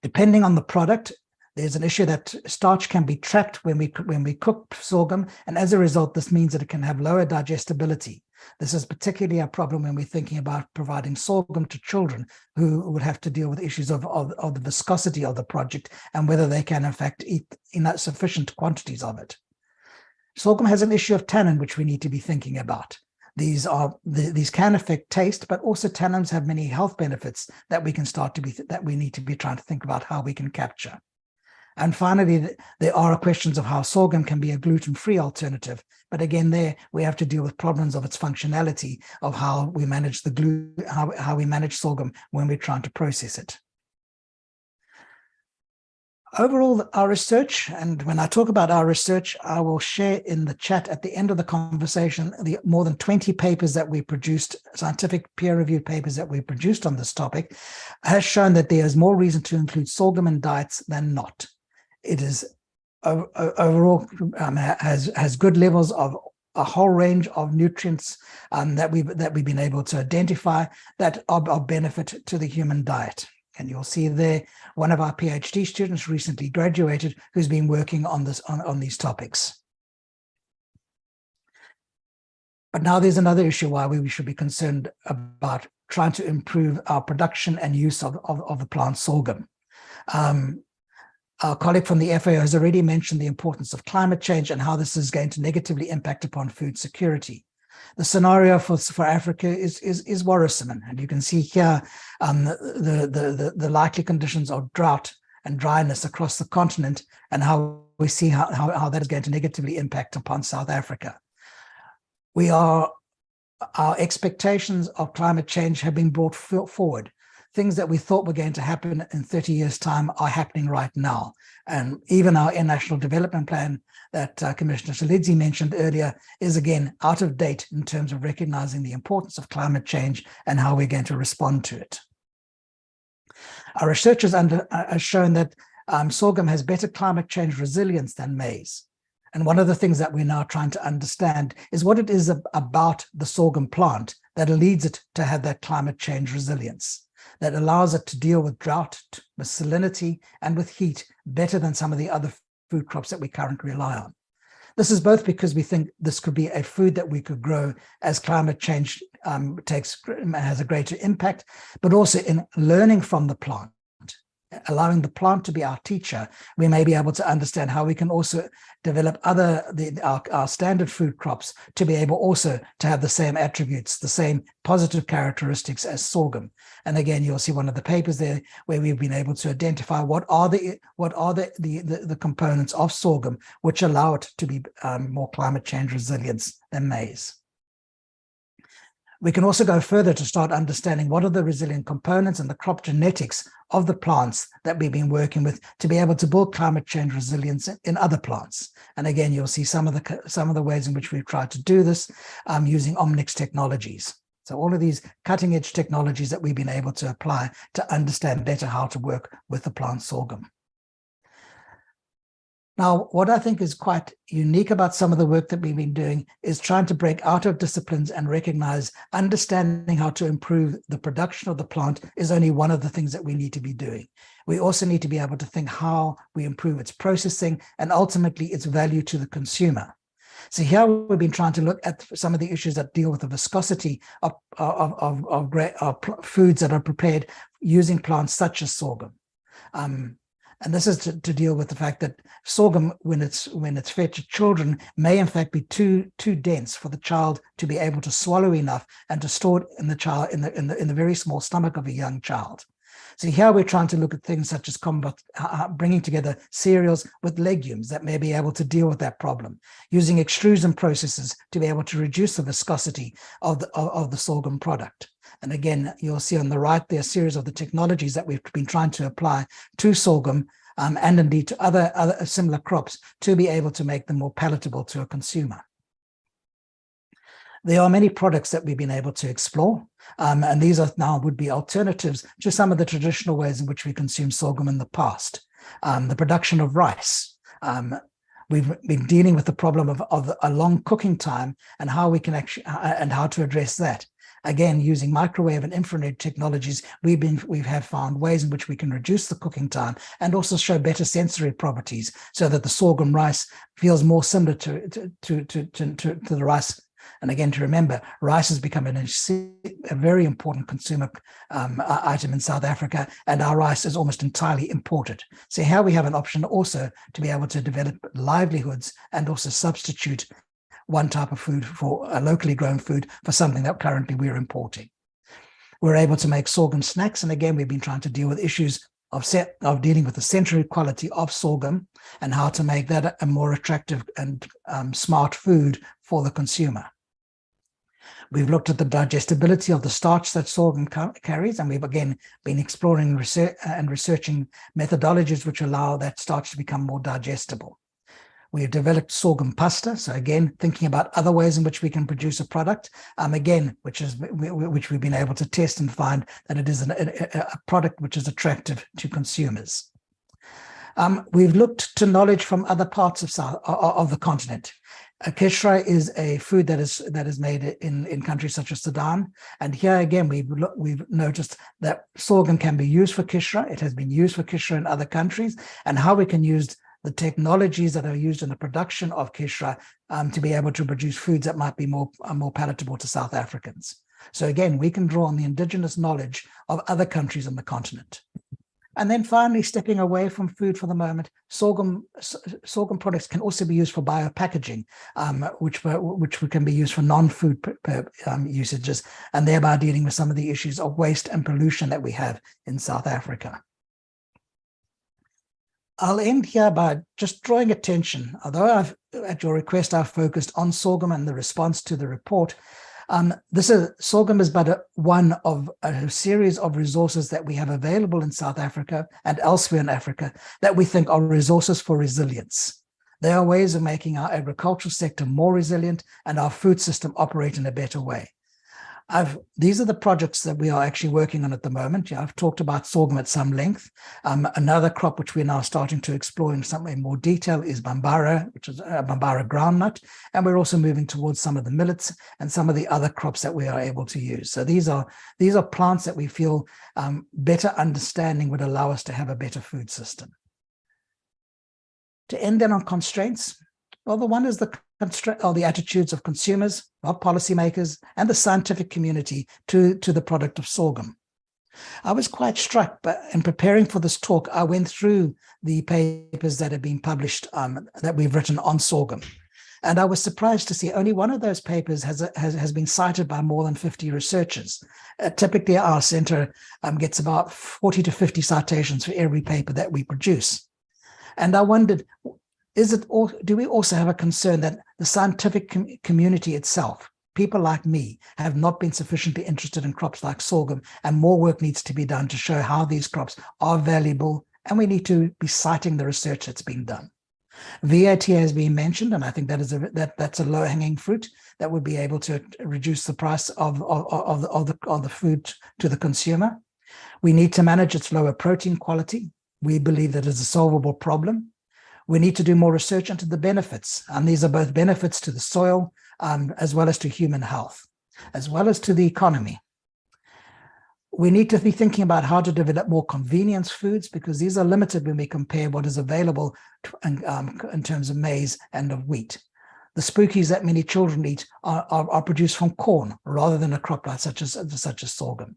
Depending on the product, there's an issue that starch can be trapped when we cook sorghum, and as a result, this means that it can have lower digestibility. This is particularly a problem when we're thinking about providing sorghum to children who would have to deal with issues of the viscosity of the product and whether they can in fact eat sufficient quantities of it. Sorghum has an issue of tannin, which we need to be thinking about. These can affect taste, but also tannins have many health benefits that we need to be trying to think about how we can capture. And finally, there are questions of how sorghum can be a gluten-free alternative. But again, there we have to deal with problems of its functionality, of how we manage how we manage sorghum when we're trying to process it. Overall, our research, and when I talk about our research, I will share in the chat at the end of the conversation the more than 20 papers that we produced, scientific peer-reviewed papers that we produced on this topic, has shown that there is more reason to include sorghum in diets than not. It is overall has good levels of a whole range of nutrients that we've been able to identify that are of benefit to the human diet. And you'll see there one of our PhD students recently graduated who's been working on this on these topics. But now there's another issue why we should be concerned about trying to improve our production and use of the plant sorghum. Our colleague from the FAO has already mentioned the importance of climate change and how this is going to negatively impact upon food security. The scenario for Africa is worrisome, and you can see here the likely conditions of drought and dryness across the continent, and how we see how that is going to negatively impact upon South Africa. Our expectations of climate change have been brought forward. Things that we thought were going to happen in 30 years' time are happening right now. And even our National Development Plan that Commissioner Shalidzi mentioned earlier is again out of date in terms of recognizing the importance of climate change and how we're going to respond to it. Our research has shown that sorghum has better climate change resilience than maize. And one of the things that we're now trying to understand is what it is about the sorghum plant that leads it to have that climate change resilience, that allows it to deal with drought, with salinity, and with heat better than some of the other food crops that we currently rely on. This is both because we think this could be a food that we could grow as climate change has a greater impact, but also in learning from the plant, allowing the plant to be our teacher, we may be able to understand how we can also develop our standard food crops to be able also to have the same attributes, the same positive characteristics as sorghum. And again, you'll see one of the papers there where we've been able to identify what are the components of sorghum which allow it to be more climate change resilient than maize. We can also go further to start understanding what are the resilient components and the crop genetics of the plants that we've been working with to be able to build climate change resilience in other plants. And again, you'll see some of the ways in which we've tried to do this using Omnix technologies. So all of these cutting edge technologies that we've been able to apply to understand better how to work with the plant sorghum. Now, what I think is quite unique about some of the work that we've been doing is trying to break out of disciplines and recognize understanding how to improve the production of the plant is only one of the things that we need to be doing. We also need to be able to think how we improve its processing and ultimately its value to the consumer. So here we've been trying to look at some of the issues that deal with the viscosity of foods that are prepared using plants such as sorghum. And this is to deal with the fact that sorghum, when it's fed to children, may in fact be too dense for the child to be able to swallow enough and to store it in the very small stomach of a young child. So here we're trying to look at things such as bringing together cereals with legumes that may be able to deal with that problem, using extrusion processes to be able to reduce the viscosity of the sorghum product. And again, you'll see on the right there a series of the technologies that we've been trying to apply to sorghum and indeed to other similar crops to be able to make them more palatable to a consumer. There are many products that we've been able to explore, and these are now would be alternatives to some of the traditional ways in which we consumed sorghum in the past. The production of rice. We've been dealing with the problem of a long cooking time and how we can actually and how to address that. Again, using microwave and infrared technologies, we have found ways in which we can reduce the cooking time and also show better sensory properties, so that the sorghum rice feels more similar to the rice. And again, to remember, rice has become a very important consumer item in South Africa, and our rice is almost entirely imported. So here we have an option also to be able to develop livelihoods and also substitute one type of food for a locally grown food for something that currently we're importing. We're able to make sorghum snacks, and again, we've been trying to deal with issues of dealing with the sensory quality of sorghum and how to make that a more attractive and smart food for the consumer. We've looked at the digestibility of the starch that sorghum carries, and we've again been exploring researching methodologies which allow that starch to become more digestible. We've developed sorghum pasta, so again, thinking about other ways in which we can produce a product, again, which we've been able to test and find that it is a product which is attractive to consumers. We've looked to knowledge from other parts of the continent. Kishra is a food that is made in countries such as Sudan, and here again we've noticed that sorghum can be used for kishra. It has been used for kishra in other countries, and how we can use the technologies that are used in the production of kishra to be able to produce foods that might be more palatable to South Africans. So again, we can draw on the indigenous knowledge of other countries on the continent. And then finally, stepping away from food for the moment, sorghum products can also be used for biopackaging, which can be used for non-food usages, and thereby dealing with some of the issues of waste and pollution that we have in South Africa. I'll end here by just drawing attention, although at your request, I've focused on sorghum and the response to the report. Sorghum is but one of a series of resources that we have available in South Africa and elsewhere in Africa that we think are resources for resilience. They are ways of making our agricultural sector more resilient and our food system operate in a better way. These are the projects that we are actually working on at the moment. I've talked about sorghum at some length. Another crop which we're now starting to explore in some more detail is bambara, which is a bambara groundnut. And we're also moving towards some of the millets and some of the other crops that we are able to use. So these are plants that we feel better understanding would allow us to have a better food system. To end then on constraints, well, the one is the attitudes of consumers, of policymakers, and the scientific community to the product of sorghum. I was quite struck, but in preparing for this talk, I went through the papers that have been published that we've written on sorghum. And I was surprised to see only one of those papers has been cited by more than 50 researchers. Typically, our center gets about 40 to 50 citations for every paper that we produce. And I wondered, do we also have a concern that the scientific community itself, people like me, have not been sufficiently interested in crops like sorghum, and more work needs to be done to show how these crops are valuable, and we need to be citing the research that's being done. VAT has been mentioned, and I think that's a low-hanging fruit that would be able to reduce the price of the food to the consumer. We need to manage its lower protein quality. We believe that is a solvable problem. We need to do more research into the benefits, and these are both benefits to the soil as well as to human health, as well as to the economy. We need to be thinking about how to develop more convenience foods, because these are limited when we compare what is available in terms of maize and of wheat. The spookies that many children eat are produced from corn rather than a crop like such as sorghum.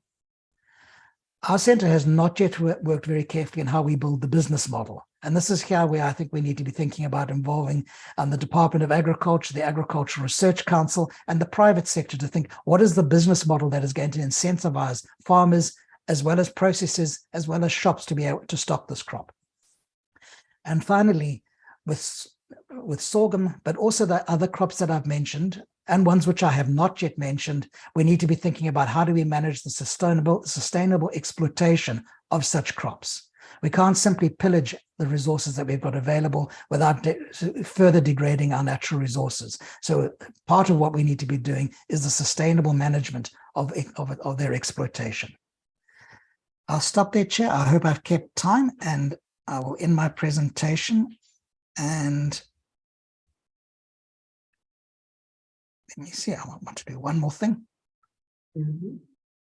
Our center has not yet worked very carefully on how we build the business model. And this is here where I think we need to be thinking about involving the Department of Agriculture, the Agricultural Research Council, and the private sector to think, what is the business model that is going to incentivize farmers as well as processors, as well as shops to be able to stock this crop. And finally, with sorghum, but also the other crops that I've mentioned, and ones which I have not yet mentioned, we need to be thinking about how do we manage the sustainable exploitation of such crops. We can't simply pillage the resources that we've got available without further degrading our natural resources. So part of what we need to be doing is the sustainable management of their exploitation. I'll stop there, Chair. I hope I've kept time, and I will end my presentation. And let me see, I want to do one more thing. Mm-hmm.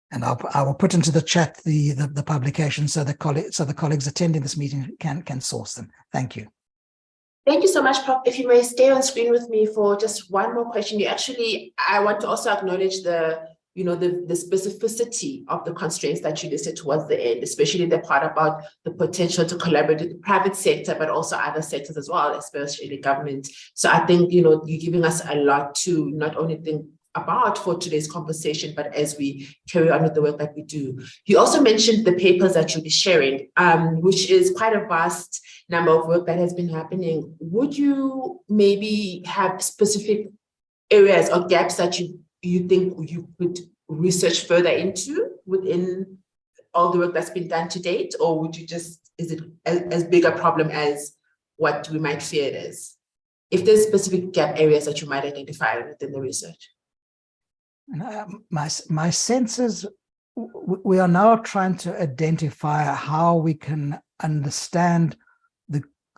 And I will put into the chat the publication so the colleagues attending this meeting can source them. Thank you. Thank you so much, Prof. If you may stay on screen with me for just one more question. I want to also acknowledge the specificity of the constraints that you listed towards the end, especially the part about the potential to collaborate with the private sector, but also other sectors as well, especially the government. So I think, you're giving us a lot to not only think about for today's conversation, but as we carry on with the work that we do. You also mentioned the papers that you'll be sharing, which is quite a vast number of work that has been happening. Would you maybe have specific areas or gaps that you think you could research further into within all the work that's been done to date? Or would you is it as big a problem as what we might fear it is? If there's specific gap areas that you might identify within the research. My sense is we are now trying to identify how we can understand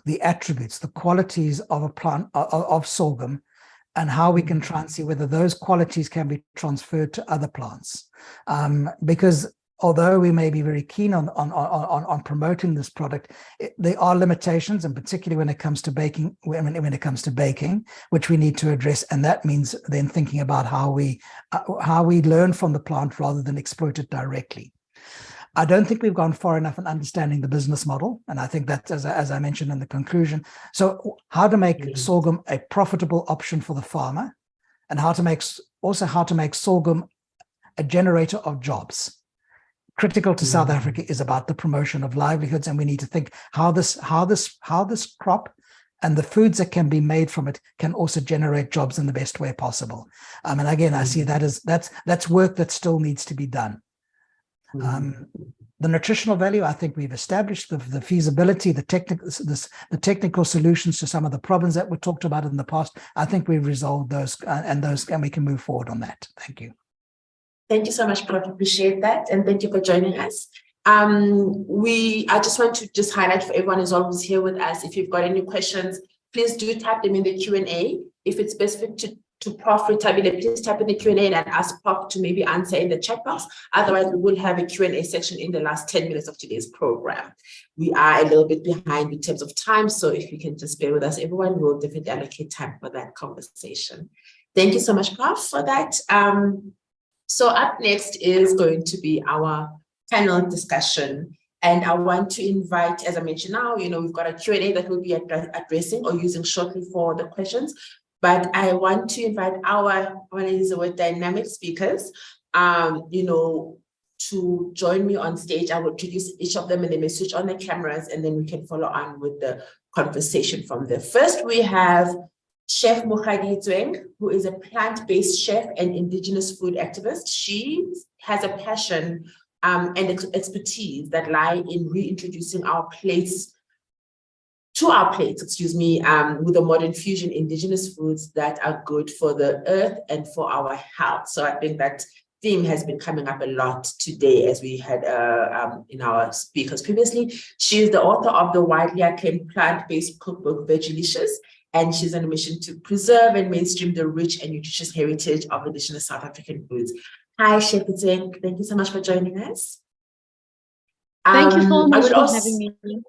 the attributes, the qualities of a plant of sorghum, and how we can try and see whether those qualities can be transferred to other plants. Because although we may be very keen on promoting this product, there are limitations, and particularly when it comes to baking, which we need to address, and that means then thinking about how we learn from the plant rather than exploit it directly. I don't think we've gone far enough in understanding the business model, and I think that, as I mentioned in the conclusion, so how to make sorghum a profitable option for the farmer, and how to make sorghum a generator of jobs. Critical to South Africa is about the promotion of livelihoods, and we need to think how this crop and the foods that can be made from it can also generate jobs in the best way possible. And again, I see that as that's work that still needs to be done. The nutritional value, I think we've established the feasibility, the technical solutions to some of the problems that were talked about in the past. I think we've resolved those, and we can move forward on that. Thank you. Thank you so much, Prof. Appreciate that. And thank you for joining us. I just want to highlight for everyone who's always here with us, if you've got any questions, please do type them in the Q&A. If it's specific to Prof. Tabile, please type in the Q&A and ask Prof to maybe answer in the chat box. Otherwise, we will have a Q&A section in the last 10 minutes of today's program. We are a little bit behind in terms of time, so if you can just bear with us, everyone, we'll definitely allocate time for that conversation. Thank you so much, Prof, for that. So up next is going to be our panel discussion. And I want to invite, as I mentioned now, we've got a Q&A that we'll be addressing or using shortly for the questions. But I want to invite I want to use the word dynamic speakers, to join me on stage. I will introduce each of them and they may switch on the cameras, and then we can follow on with the conversation from there. First, we have Chef Mokgadi Tsweng, who is a plant-based chef and indigenous food activist. She has a passion and expertise that lie in reintroducing our plates, with a modern fusion indigenous foods that are good for the earth and for our health. So I think that theme has been coming up a lot today, as we had in our speakers previously. She is the author of the widely acclaimed plant-based cookbook, Vegelicious, and she's on a mission to preserve and mainstream the rich and nutritious heritage of indigenous South African foods. Hi, Chef Tsweng. Thank you so much for joining us. Thank you so much for having me.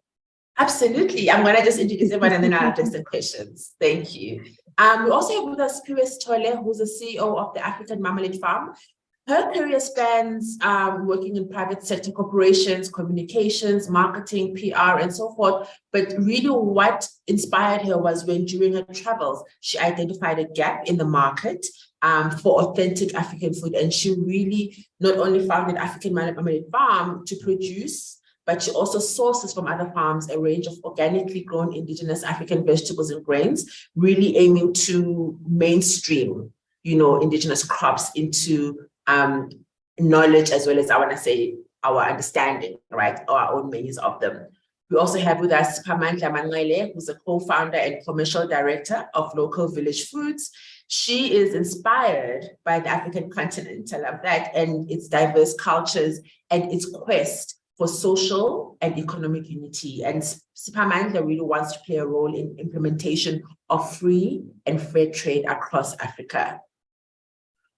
Absolutely. I'm going to just introduce everyone and then I'll address the questions. Thank you. We also have with us Pires Tole, who's the CEO of the African Marmalade Farm. Her career spans working in private sector corporations, communications, marketing, PR, and so forth. But really what inspired her was when during her travels, she identified a gap in the market for authentic African food. And she really not only founded African Mallet Farm to produce, but she also sources from other farms a range of organically grown indigenous African vegetables and grains, really aiming to mainstream, indigenous crops into knowledge, as well as, I want to say, our understanding, right, or our own menus of them. We also have with us Pamandla Mangaile, who's a co-founder and commercial director of Local Village Foods. She is inspired by the African continent, I love that, and its diverse cultures and its quest for social and economic unity. And Pamandla really wants to play a role in implementation of free and fair trade across Africa.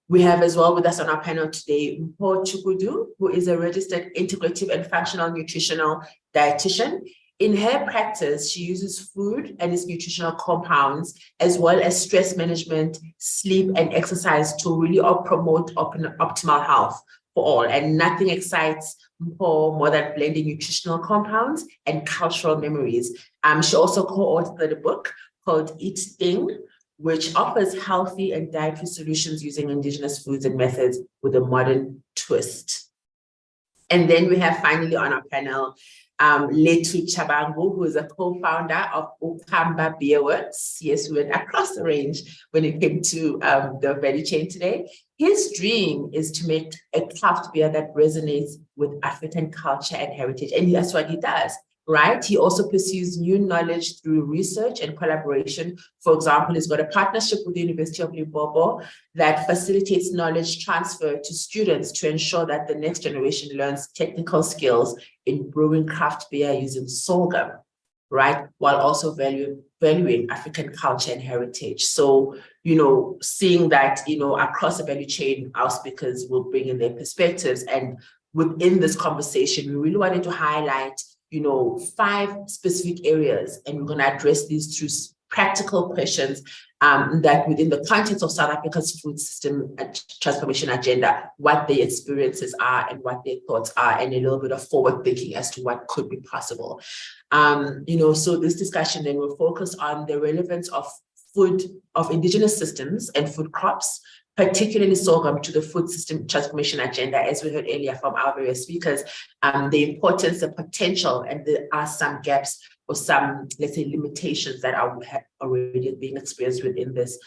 We have as well with us on our panel today, Mpho Chukwudu, who is a registered integrative and functional nutritional dietitian. In her practice, she uses food and its nutritional compounds, as well as stress management, sleep, and exercise to really promote optimal health for all. And nothing excites Mpho more than blending nutritional compounds and cultural memories. She also co-authored a book called Eat Ding, which offers healthy and dietary solutions using indigenous foods and methods with a modern twist. And then we have finally on our panel, Letu Chabangu, who is a co-founder of Ukamba Beer Works. Yes, we went across the range when it came to the value chain today. His dream is to make a craft beer that resonates with African culture and heritage. And that's what he does, right? He also pursues new knowledge through research and collaboration. For example, he's got a partnership with the University of Limpopo that facilitates knowledge transfer to students to ensure that the next generation learns technical skills in brewing craft beer using sorghum, right? While also valuing African culture and heritage. So, seeing that, across the value chain, our speakers will bring in their perspectives. And within this conversation, we really wanted to highlight 5 specific areas, and we're going to address these through practical questions that within the context of South Africa's food system transformation agenda, what their experiences are and what their thoughts are, and a little bit of forward thinking as to what could be possible. So this discussion then will focus on the relevance of indigenous systems and food crops, particularly sorghum, to the food system transformation agenda, as we heard earlier from our various speakers, the importance, the potential, and there are some gaps or some, let's say, limitations that are already being experienced within this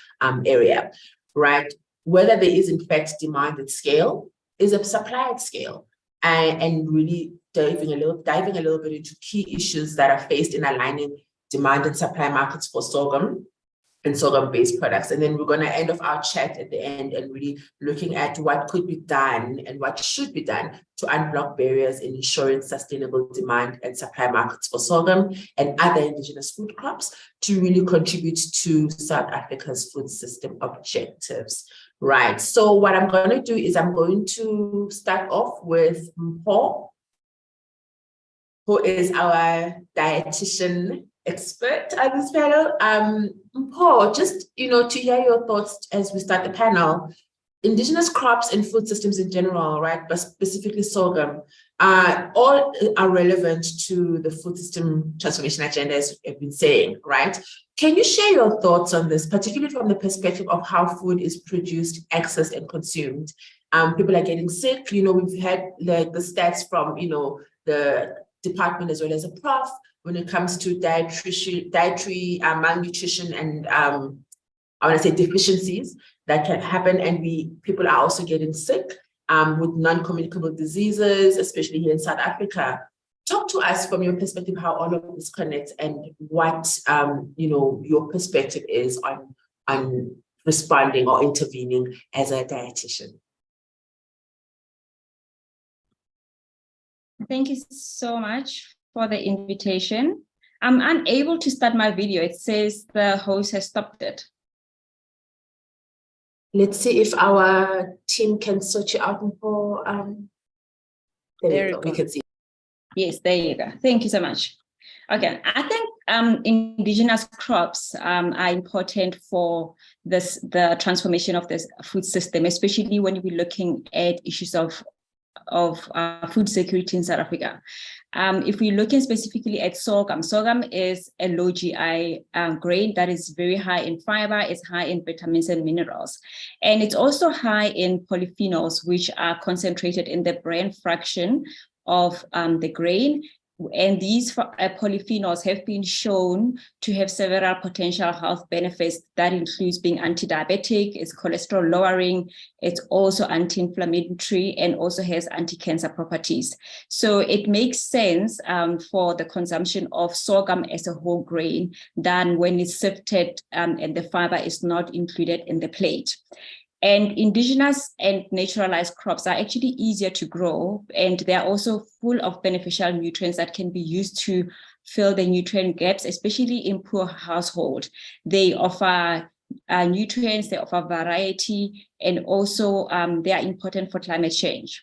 area, right? Whether there is in fact demand at scale, is a supply at scale, and really diving a little bit into key issues that are faced in aligning demand and supply markets for sorghum and sorghum-based products. And then we're going to end off our chat at the end and really looking at what could be done and what should be done to unblock barriers in ensuring sustainable demand and supply markets for sorghum and other indigenous food crops to really contribute to South Africa's food system objectives. Right. So what I'm going to do is I'm going to start off with Mpho, who is our dietitian expert on this panel. Mpho, just, to hear your thoughts as we start the panel, indigenous crops and food systems in general, right, but specifically sorghum, all are relevant to the food system transformation agenda, as we've been saying, right? Can you share your thoughts on this, particularly from the perspective of how food is produced, accessed, and consumed? People are getting sick. We've had the stats from, the department as well as a prof when it comes to dietary malnutrition and I want to say deficiencies that can happen, and people are also getting sick with non-communicable diseases, especially here in South Africa. Talk to us from your perspective how all of this connects and what your perspective is on responding or intervening as a dietitian. Thank you so much for the invitation. I'm unable to start my video. It says the host has stopped it. Let's see if our team can sort you out for, there we go. We can see. Yes, there you go. Thank you so much. Okay, I think indigenous crops are important for the transformation of this food system, especially when we're looking at issues of food security in South Africa. If we look specifically at sorghum, sorghum is a low GI grain that is very high in fiber, it's high in vitamins and minerals. And it's also high in polyphenols, which are concentrated in the bran fraction of the grain. And these polyphenols have been shown to have several potential health benefits. That includes being anti-diabetic, it's cholesterol lowering, it's also anti-inflammatory, and also has anti-cancer properties. So it makes sense for the consumption of sorghum as a whole grain than when it's sifted and the fiber is not included in the plate. And indigenous and naturalized crops are actually easier to grow, and they're also full of beneficial nutrients that can be used to fill the nutrient gaps, especially in poor households. They offer nutrients, they offer variety, and also they are important for climate change.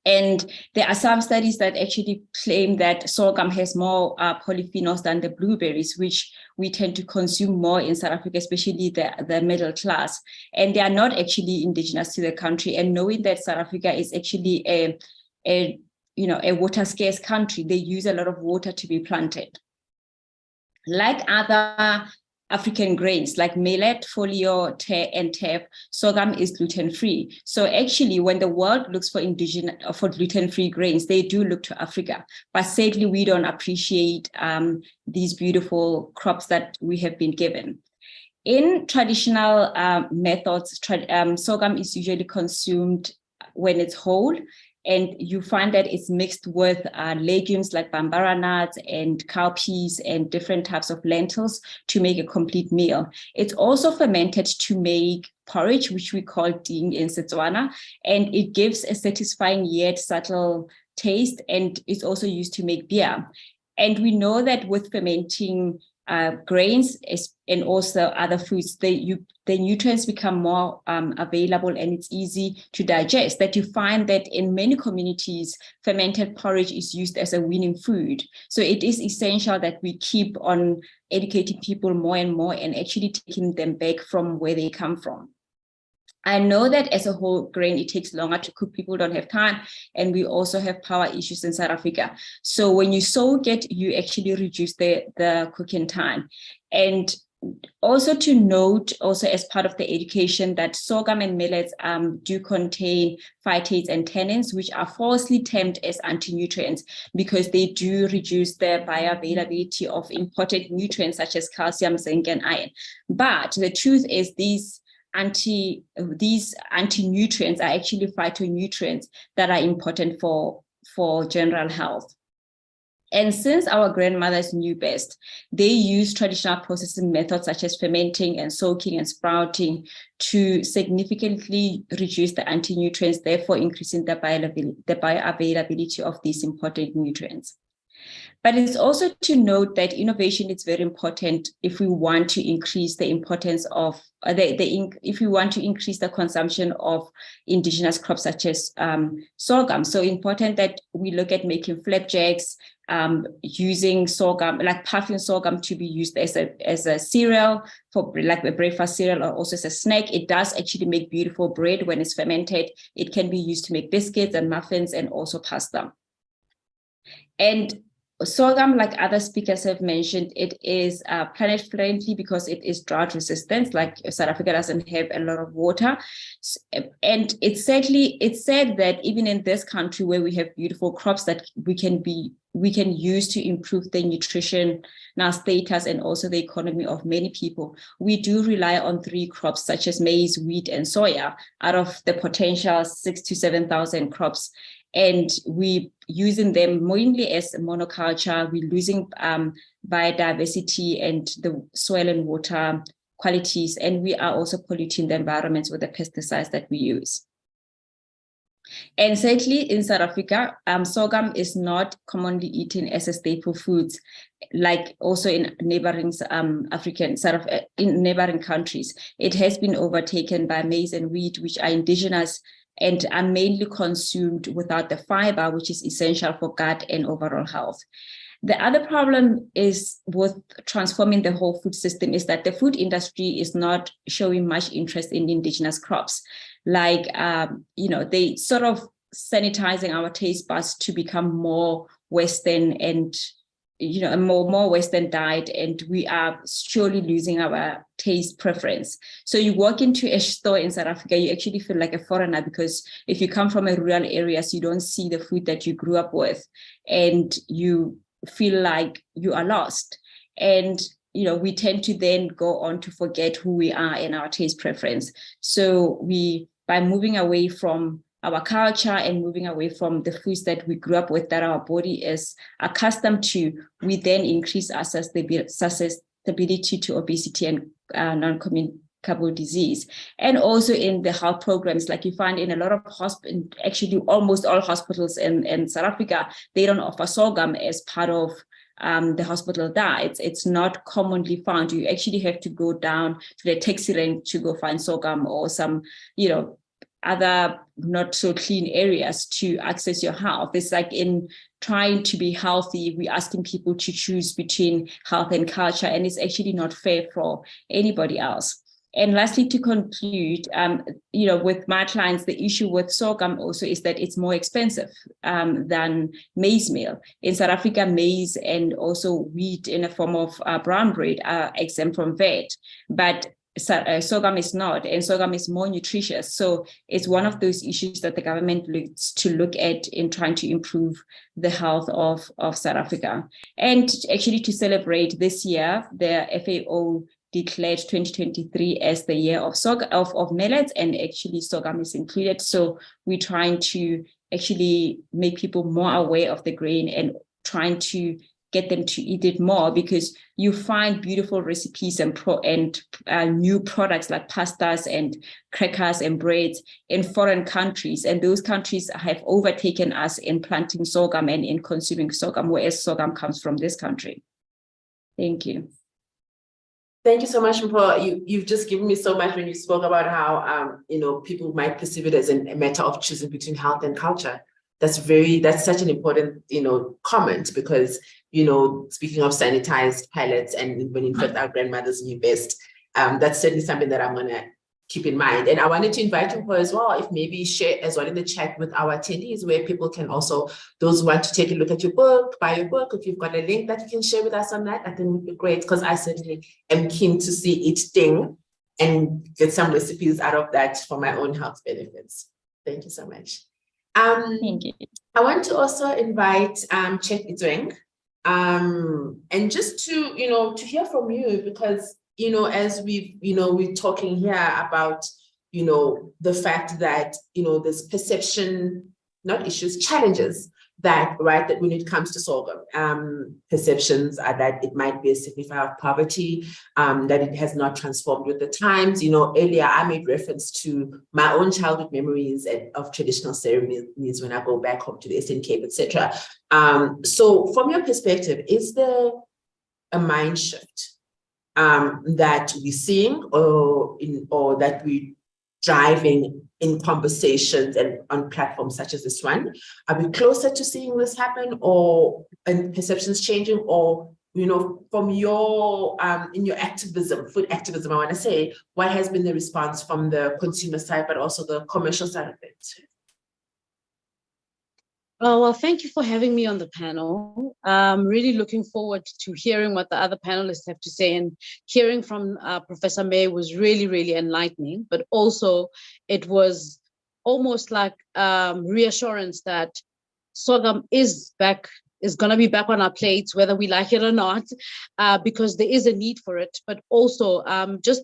And there are some studies that actually claim that sorghum has more polyphenols than the blueberries, which we tend to consume more in South Africa, especially the middle class. And they are not actually indigenous to the country. And knowing that South Africa is actually a water scarce country, they use a lot of water to be planted. Like other African grains like millet, folio, and teff, sorghum is gluten-free. So actually, when the world looks for gluten-free grains, they do look to Africa. But sadly, we don't appreciate these beautiful crops that we have been given. In traditional methods, sorghum is usually consumed when it's whole. And you find that it's mixed with legumes like bambara nuts and cowpeas and different types of lentils to make a complete meal. It's also fermented to make porridge, which we call ding in Setswana, and it gives a satisfying yet subtle taste, and it's also used to make beer. And we know that with fermenting grains and also other foods, the nutrients become more available, and it's easy to digest. That you find that in many communities, fermented porridge is used as a winning food. So it is essential that we keep on educating people more and more and actually taking them back from where they come from. I know that as a whole grain, it takes longer to cook. People don't have time. And we also have power issues in South Africa. So when you soak it, you actually reduce the cooking time. And also to note, also as part of the education, that sorghum and millets do contain phytates and tannins, which are falsely termed as anti-nutrients because they do reduce the bioavailability of important nutrients such as calcium, zinc, and iron. But the truth is these anti-nutrients are actually phytonutrients that are important for general health. And since our grandmothers knew best, they used traditional processing methods such as fermenting and soaking and sprouting to significantly reduce the anti-nutrients, therefore increasing the bioavailability of these important nutrients. But it's also to note that innovation is very important if we want to increase the importance of if we want to increase the consumption of indigenous crops such as sorghum. So important that we look at making flapjacks, using sorghum, like puffing sorghum to be used as a cereal, for like a breakfast cereal, or also as a snack. It does actually make beautiful bread when it's fermented. It can be used to make biscuits and muffins and also pasta. And sorghum, like other speakers have mentioned, it is planet friendly because it is drought resistant. Like South Africa doesn't have a lot of water, and it's said that even in this country where we have beautiful crops that we can use to improve the nutritional status and also the economy of many people, we do rely on 3 crops such as maize, wheat, and soya out of the potential 6,000 to 7,000 crops. And we using them mainly as monoculture. We're losing biodiversity and the soil and water qualities, and we are also polluting the environments with the pesticides that we use. And sadly, in South Africa, sorghum is not commonly eaten as a staple food, like also in neighboring in neighboring countries. It has been overtaken by maize and wheat, which are indigenous and are mainly consumed without the fiber, which is essential for gut and overall health. The other problem is with transforming the whole food system is that the food industry is not showing much interest in indigenous crops. Like, they sort of sanitizing our taste buds to become more Western and, a more Western diet, and we are surely losing our taste preference. So you walk into a store in South Africa, you actually feel like a foreigner, because if you come from a rural areas, you don't see the food that you grew up with, and you feel like you are lost. And we tend to then go on to forget who we are and our taste preference. So by moving away from our culture and moving away from the foods that we grew up with, that our body is accustomed to, we then increase our susceptibility to obesity and non-communicable disease. And also in the health programs, like you find in a lot of hospitals, actually almost all hospitals in South Africa, they don't offer sorghum as part of the hospital diets. It's not commonly found. You actually have to go down to the taxi rank to go find sorghum or some, other not so clean areas to access your health. It's like in trying to be healthy, we're asking people to choose between health and culture, and it's actually not fair for anybody else. And lastly, to conclude, with my clients, the issue with sorghum also is that it's more expensive than maize meal. In South Africa, maize and also wheat in a form of brown bread are exempt from VAT, but sorghum is not, and sorghum is more nutritious. So it's one of those issues that the government looks to look at in trying to improve the health of South Africa. And actually, to celebrate this year, the FAO declared 2023 as the year of millets, and actually sorghum is included. So we're trying to actually make people more aware of the grain and trying to get them to eat it more, because you find beautiful recipes and new products like pastas and crackers and breads in foreign countries. And those countries have overtaken us in planting sorghum and in consuming sorghum, whereas sorghum comes from this country. Thank you. Thank you so much, Mpho. You've just given me so much when you spoke about how, people might perceive it as a matter of choosing between health and culture. That's such an important, comment, because, speaking of sanitized pallets and when in fact our grandmothers knew best, that's certainly something that I'm going to keep in mind. And I wanted to invite you as well, if maybe share as well in the chat with our attendees, where people can also, those who want to take a look at your book, buy your book, if you've got a link that you can share with us on that, I think would be great, because I certainly am keen to see it ding and get some recipes out of that for my own health benefits. Thank you so much. Thank you. I want to also invite Chef Itsweng, and just to hear from you, because as we're talking here about the fact that there's perception, not issues, challenges that when it comes to sorghum, perceptions are that it might be a signifier of poverty, that it has not transformed with the times. Earlier I made reference to my own childhood memories of traditional ceremonies when I go back home to the Eastern Cape, etc. So from your perspective, is there a mind shift that we're seeing or that we're driving in conversations and on platforms such as this one? Are we closer to seeing this happen, and perceptions changing, or from your in your activism, food activism, I want to say, what has been the response from the consumer side, but also the commercial side of it? Well, thank you for having me on the panel. I'm really looking forward to hearing what the other panelists have to say, and hearing from Professor May was really, really enlightening, but also it was almost like reassurance that sorghum is going to be back on our plates, whether we like it or not, because there is a need for it, but also just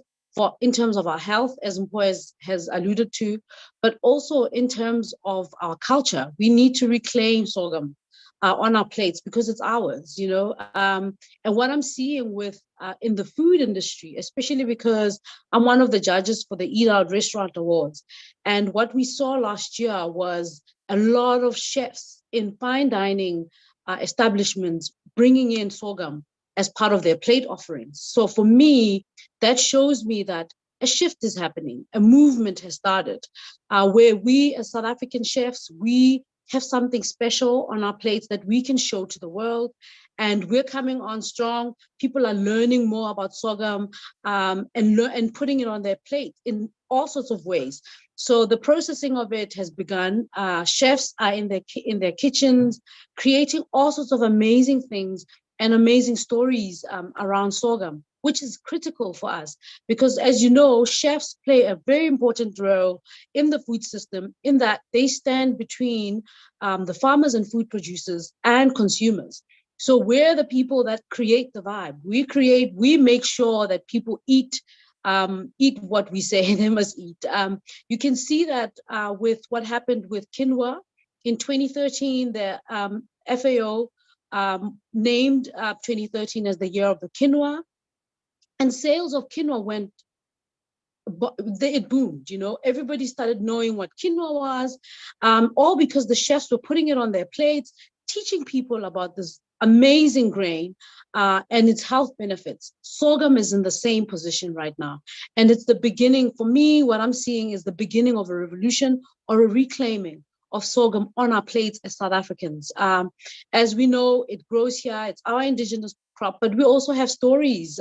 in terms of our health, as Mpho has alluded to, but also in terms of our culture. We need to reclaim sorghum on our plates because it's ours, and what I'm seeing with in the food industry, especially because I'm one of the judges for the Eat Out Restaurant Awards, and what we saw last year was a lot of chefs in fine dining establishments bringing in sorghum as part of their plate offerings. So for me, that shows me that a shift is happening, a movement has started, where we as South African chefs, we have something special on our plates that we can show to the world, and we're coming on strong. People are learning more about sorghum and putting it on their plate in all sorts of ways. So the processing of it has begun. Chefs are in their kitchens, creating all sorts of amazing things and amazing stories around sorghum, which is critical for us because, as you know, chefs play a very important role in the food system in that they stand between the farmers and food producers and consumers. So we're the people that create the vibe. We make sure that people eat what we say they must eat. You can see that with what happened with quinoa. In 2013, the FAO named 2013 as the year of the quinoa, and sales of quinoa it boomed. Everybody started knowing what quinoa was, all because the chefs were putting it on their plates, teaching people about this amazing grain and its health benefits. Sorghum is in the same position right now. And it's the beginning, for me, what I'm seeing is the beginning of a revolution or a reclaiming of sorghum on our plates as South Africans. As we know, it grows here, it's our indigenous crop, but we also have stories.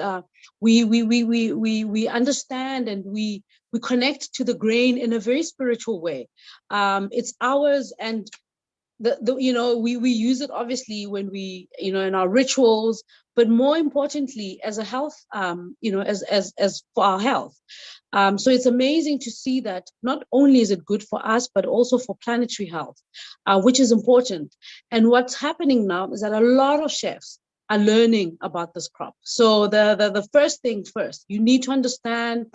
We understand and we connect to the grain in a very spiritual way. It's ours, and we use it obviously when we, in our rituals, but more importantly as a health, as for our health. So it's amazing to see that not only is it good for us, but also for planetary health, which is important. And what's happening now is that a lot of chefs are learning about this crop. So the first thing first, you need to understand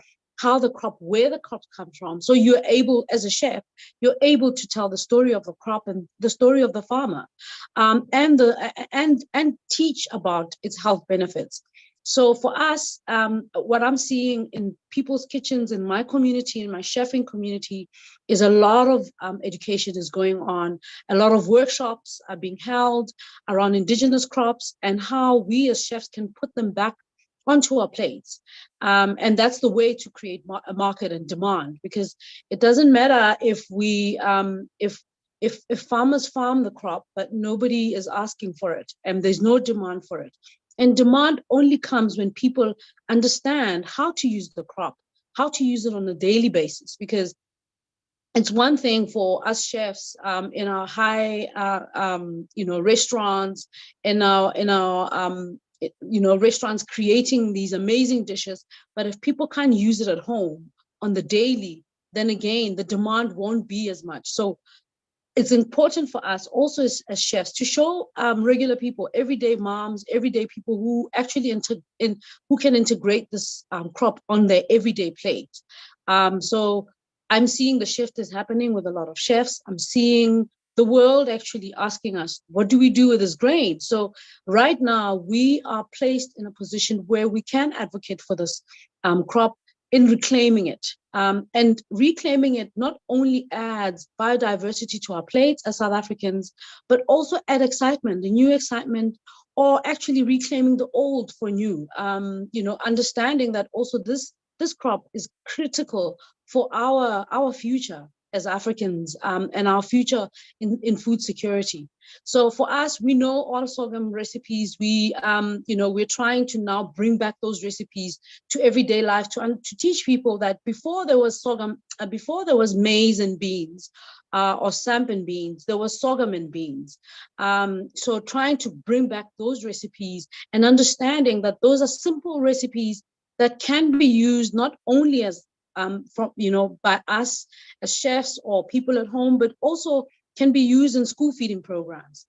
where the crops come from. So you're able, as a chef, you're able to tell the story of the crop and the story of the farmer, and teach about its health benefits. So for us, what I'm seeing in people's kitchens, in my community, in my chefing community, is a lot of education is going on. A lot of workshops are being held around indigenous crops and how we as chefs can put them back onto our plates. And that's the way to create a market and demand, because it doesn't matter if if farmers farm the crop, but nobody is asking for it and there's no demand for it. And demand only comes when people understand how to use the crop, how to use it on a daily basis, because it's one thing for us chefs in our high, restaurants, in our restaurants creating these amazing dishes. But if people can't use it at home on the daily, then again, the demand won't be as much. So it's important for us also as chefs to show regular people, everyday moms, everyday people who actually who can integrate this crop on their everyday plate. So I'm seeing the shift is happening with a lot of chefs. I'm seeing the world actually asking us, what do we do with this grain? So right now we are placed in a position where we can advocate for this crop in reclaiming it. And reclaiming it not only adds biodiversity to our plates as South Africans, but also add excitement, a new excitement, or actually reclaiming the old for new, understanding that also this crop is critical for our future as Africans, and our future in food security. So for us, we know all sorghum recipes. We're trying to now bring back those recipes to everyday life to teach people that before there was sorghum, before there was maize and beans, or samp and beans, there was sorghum and beans. So trying to bring back those recipes and understanding that those are simple recipes that can be used not only as by us as chefs or people at home, but also can be used in school feeding programs,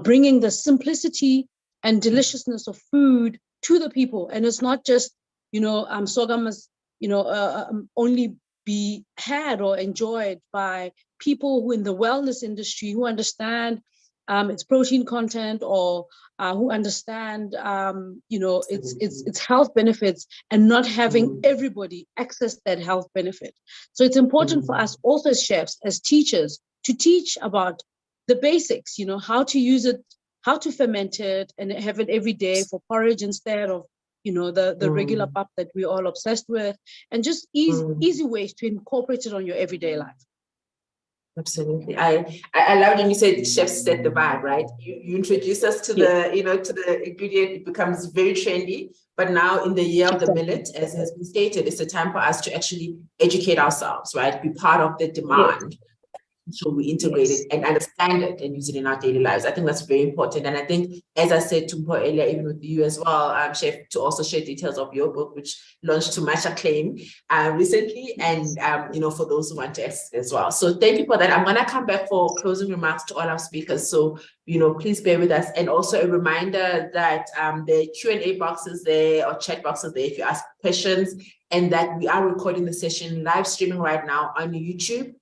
bringing the simplicity and deliciousness of food to the people. And it's not just, sorghum must, only be had or enjoyed by people who in the wellness industry who understand its protein content, or who understand, its health benefits, and not having everybody access that health benefit. So it's important for us also as chefs, as teachers, to teach about the basics, how to use it, how to ferment it, and have it every day for porridge instead of, the regular pap that we're all obsessed with, and just easy ways to incorporate it on your everyday life. Absolutely. I love when you said chefs set the vibe, right? You introduce us to the, to the ingredient, it becomes very trendy. But now in the year of the millet, as has been stated, it's a time for us to actually educate ourselves, right? Be part of the demand. So we integrate it and understand it and use it in our daily lives. I think that's very important. And I think, as I said to Mpo earlier, even with you as well, Chef, to also share details of your book, which launched to much acclaim recently, and for those who want to access as well. So thank you for that. I'm gonna come back for closing remarks to all our speakers. So please bear with us. And also a reminder that the Q&A boxes there or chat boxes there if you ask questions, and that we are recording the session live streaming right now on YouTube.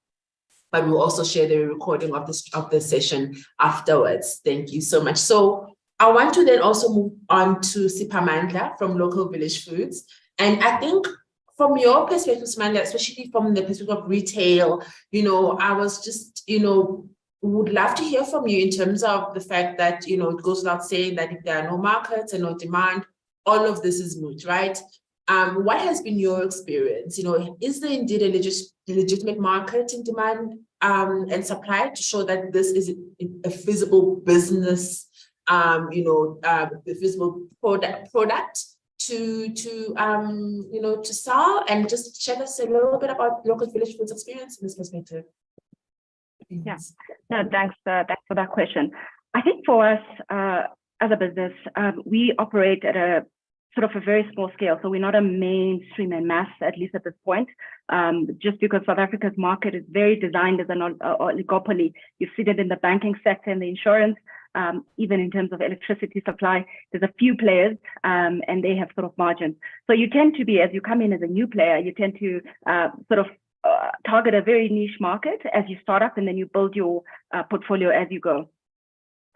But we'll also share the recording of the session afterwards. Thank you so much. So I want to then also move on to Siphamandla from Local Village Foods. And I think from your perspective, Siphamandla, especially from the perspective of retail, I was just, would love to hear from you in terms of the fact that, it goes without saying that if there are no markets and no demand, all of this is moot, right? What has been your experience? Is there indeed a legitimate market in demand and supply to show that this is a feasible business, a feasible product to sell? And just share us a little bit about Local Village Foods' experience in this perspective. Yeah, no, thanks for that question. I think for us as a business, we operate at a sort of a very small scale. So we're not a mainstream and mass, at least at this point, just because South Africa's market is very designed as an oligopoly. You see it in the banking sector and the insurance, even in terms of electricity supply. There's a few players and they have sort of margins. So you tend to be, as you come in as a new player, you tend to target a very niche market as you start up, and then you build your portfolio as you go.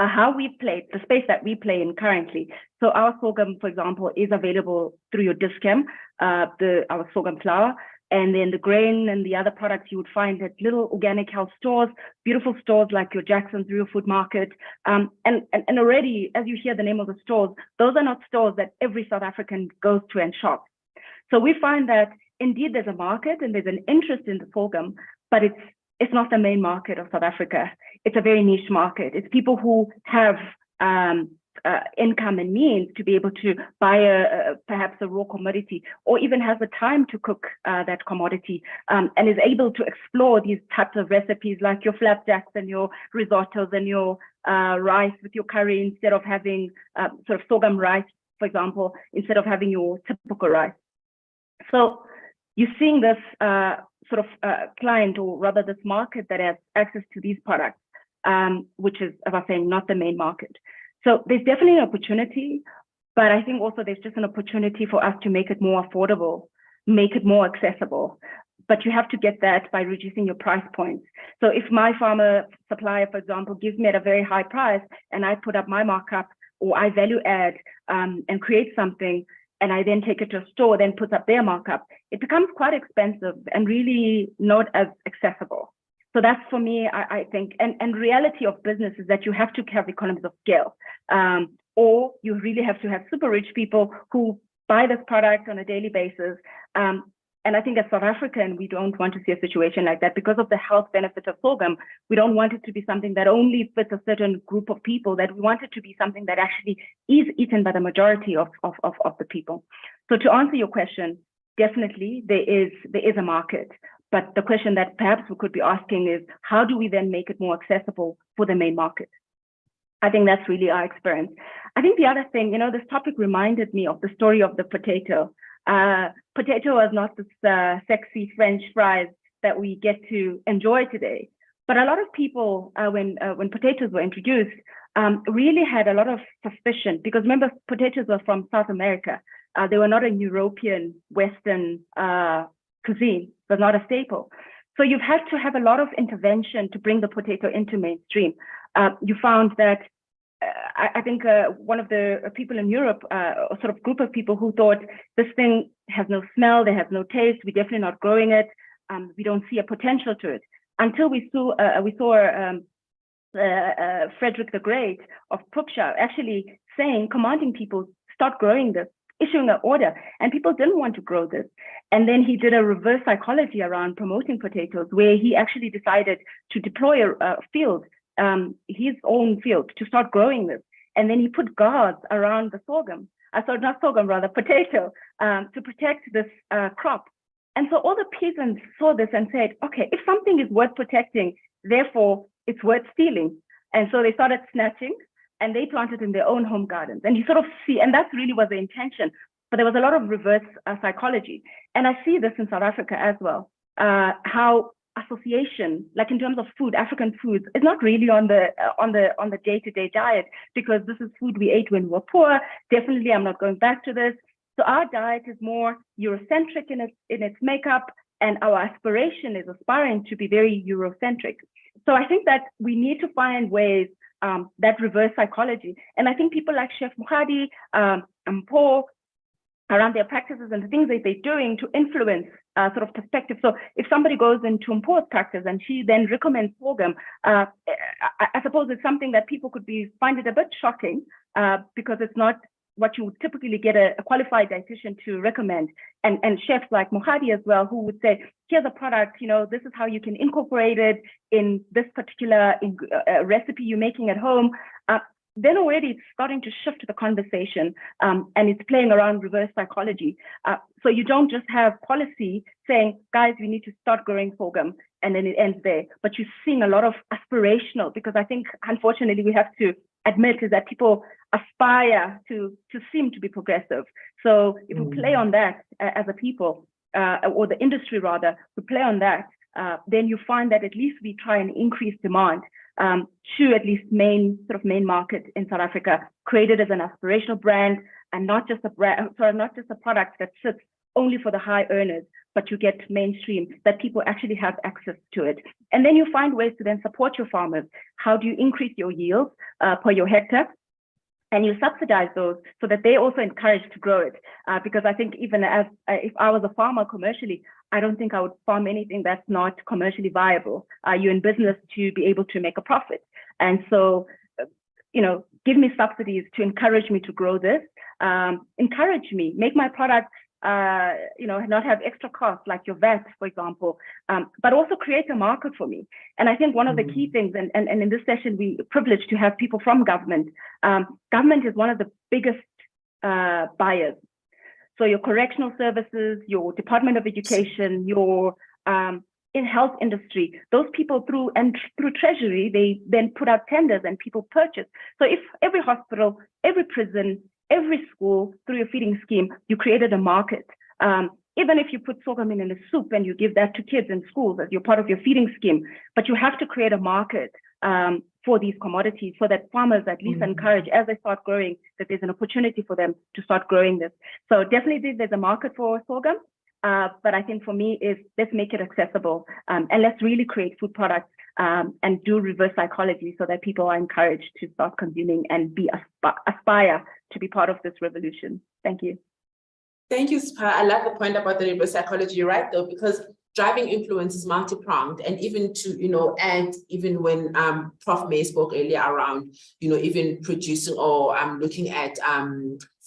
How we play, the space that we play in currently. So our sorghum, for example, is available through your Dis-Chem, our sorghum flour, and then the grain and the other products you would find at little organic health stores, beautiful stores like your Jackson's Real Food Market. And already, as you hear the name of the stores, those are not stores that every South African goes to and shops. So we find that indeed there's a market and there's an interest in the sorghum, but it's not the main market of South Africa. It's a very niche market. It's people who have income and means to be able to buy perhaps a raw commodity, or even has the time to cook that commodity, and is able to explore these types of recipes like your flapjacks and your risottos and your rice with your curry, instead of having sort of sorghum rice, for example, instead of having your typical rice. So you're seeing this client, or rather this market that has access to these products, which is, as I was saying, not the main market. So there's definitely an opportunity, but I think also there's just an opportunity for us to make it more affordable, make it more accessible. But you have to get that by reducing your price points. So if my farmer supplier, for example, gives me at a very high price, and I put up my markup, or I value add and create something, and I then take it to a store, then puts up their markup, it becomes quite expensive and really not as accessible. So that's, for me, I think, and reality of business is that you have to have economies of scale, or you really have to have super rich people who buy this product on a daily basis. And I think as South African, we don't want to see a situation like that because of the health benefit of sorghum. We don't want it to be something that only fits a certain group of people, that we want it to be something that actually is eaten by the majority of the people. So to answer your question, definitely there is a market. But the question that perhaps we could be asking is, how do we then make it more accessible for the main market? I think that's really our experience. I think the other thing, this topic reminded me of the story of the potato. Potato was not this sexy French fries that we get to enjoy today. But a lot of people, when potatoes were introduced, really had a lot of suspicion, because remember, potatoes were from South America. They were not a European, Western cuisine, was not a staple. So you've had to have a lot of intervention to bring the potato into mainstream. You found that I think one of the people in Europe, a sort of group of people who thought this thing has no smell, they have no taste, we're definitely not growing it, we don't see a potential to it. Until we saw Frederick the Great of Prussia actually commanding people, start growing this. issuing an order, and people didn't want to grow this. And then he did a reverse psychology around promoting potatoes, where he actually decided to deploy a field, his own field, to start growing this. And then he put guards around the sorghum, not sorghum, rather potato, to protect this crop. And so all the peasants saw this and said, okay, if something is worth protecting, therefore it's worth stealing. And so they started snatching, and they planted in their own home gardens. And you sort of see, and that really was the intention, but there was a lot of reverse psychology. And I see this in South Africa as well, how association, like in terms of food, African foods, is not really on the day-to-day diet, because this is food we ate when we were poor. Definitely, I'm not going back to this. So our diet is more Eurocentric in its makeup, and our aspiration is aspiring to be very Eurocentric. So I think that we need to find ways, that reverse psychology. And I think people like Chef Mukhadi, Mpho, around their practices and the things that they're doing to influence sort of perspective. So if somebody goes into Mpho's practice and she then recommends sorghum, I suppose it's something that people could find it a bit shocking, because it's not what you would typically get a qualified dietitian to recommend. And chefs like Mukhadi as well, who would say, here's a product, this is how you can incorporate it in this particular recipe you're making at home. Then already it's starting to shift the conversation, and it's playing around reverse psychology. So you don't just have policy saying, guys, we need to start growing sorghum, and then it ends there. But you're seeing a lot of aspirational, because I think, unfortunately, we have to admit is that people aspire to seem to be progressive. So if we play on that as a people, or the industry rather, we play on that, then you find that at least we try and increase demand to at least main market in South Africa, created as an aspirational brand, and not just a product that sits only for the high earners, but you get mainstream, that people actually have access to it. And then you find ways to then support your farmers. How do you increase your yields per your hectare? And you subsidize those so that they're also encouraged to grow it. Because I think even if I was a farmer commercially, I don't think I would farm anything that's not commercially viable. You're in business to be able to make a profit. And so, give me subsidies to encourage me to grow this. Encourage me, make my product, not have extra costs like your VAT, for example, but also create a market for me. And I think one of the key things, and in this session, we're privileged to have people from government. Government is one of the biggest buyers. So your correctional services, your Department of Education, your in health industry, those people through Treasury, they then put out tenders and people purchase. So if every hospital, every prison, every school, through your feeding scheme, you created a market. Even if you put sorghum in a soup and you give that to kids in schools as you're part of your feeding scheme, but you have to create a market for these commodities so that farmers at least encourage, as they start growing, that there's an opportunity for them to start growing this. So definitely there's a market for sorghum, but I think for me is let's make it accessible, and let's really create food products and do reverse psychology so that people are encouraged to start consuming and aspire to be part of this revolution. Thank you. Thank you, Spa. I love the point about the reverse psychology. You're right, though, because driving influence is multi-pronged, and even to, and even when Prof. May spoke earlier around, even producing or looking at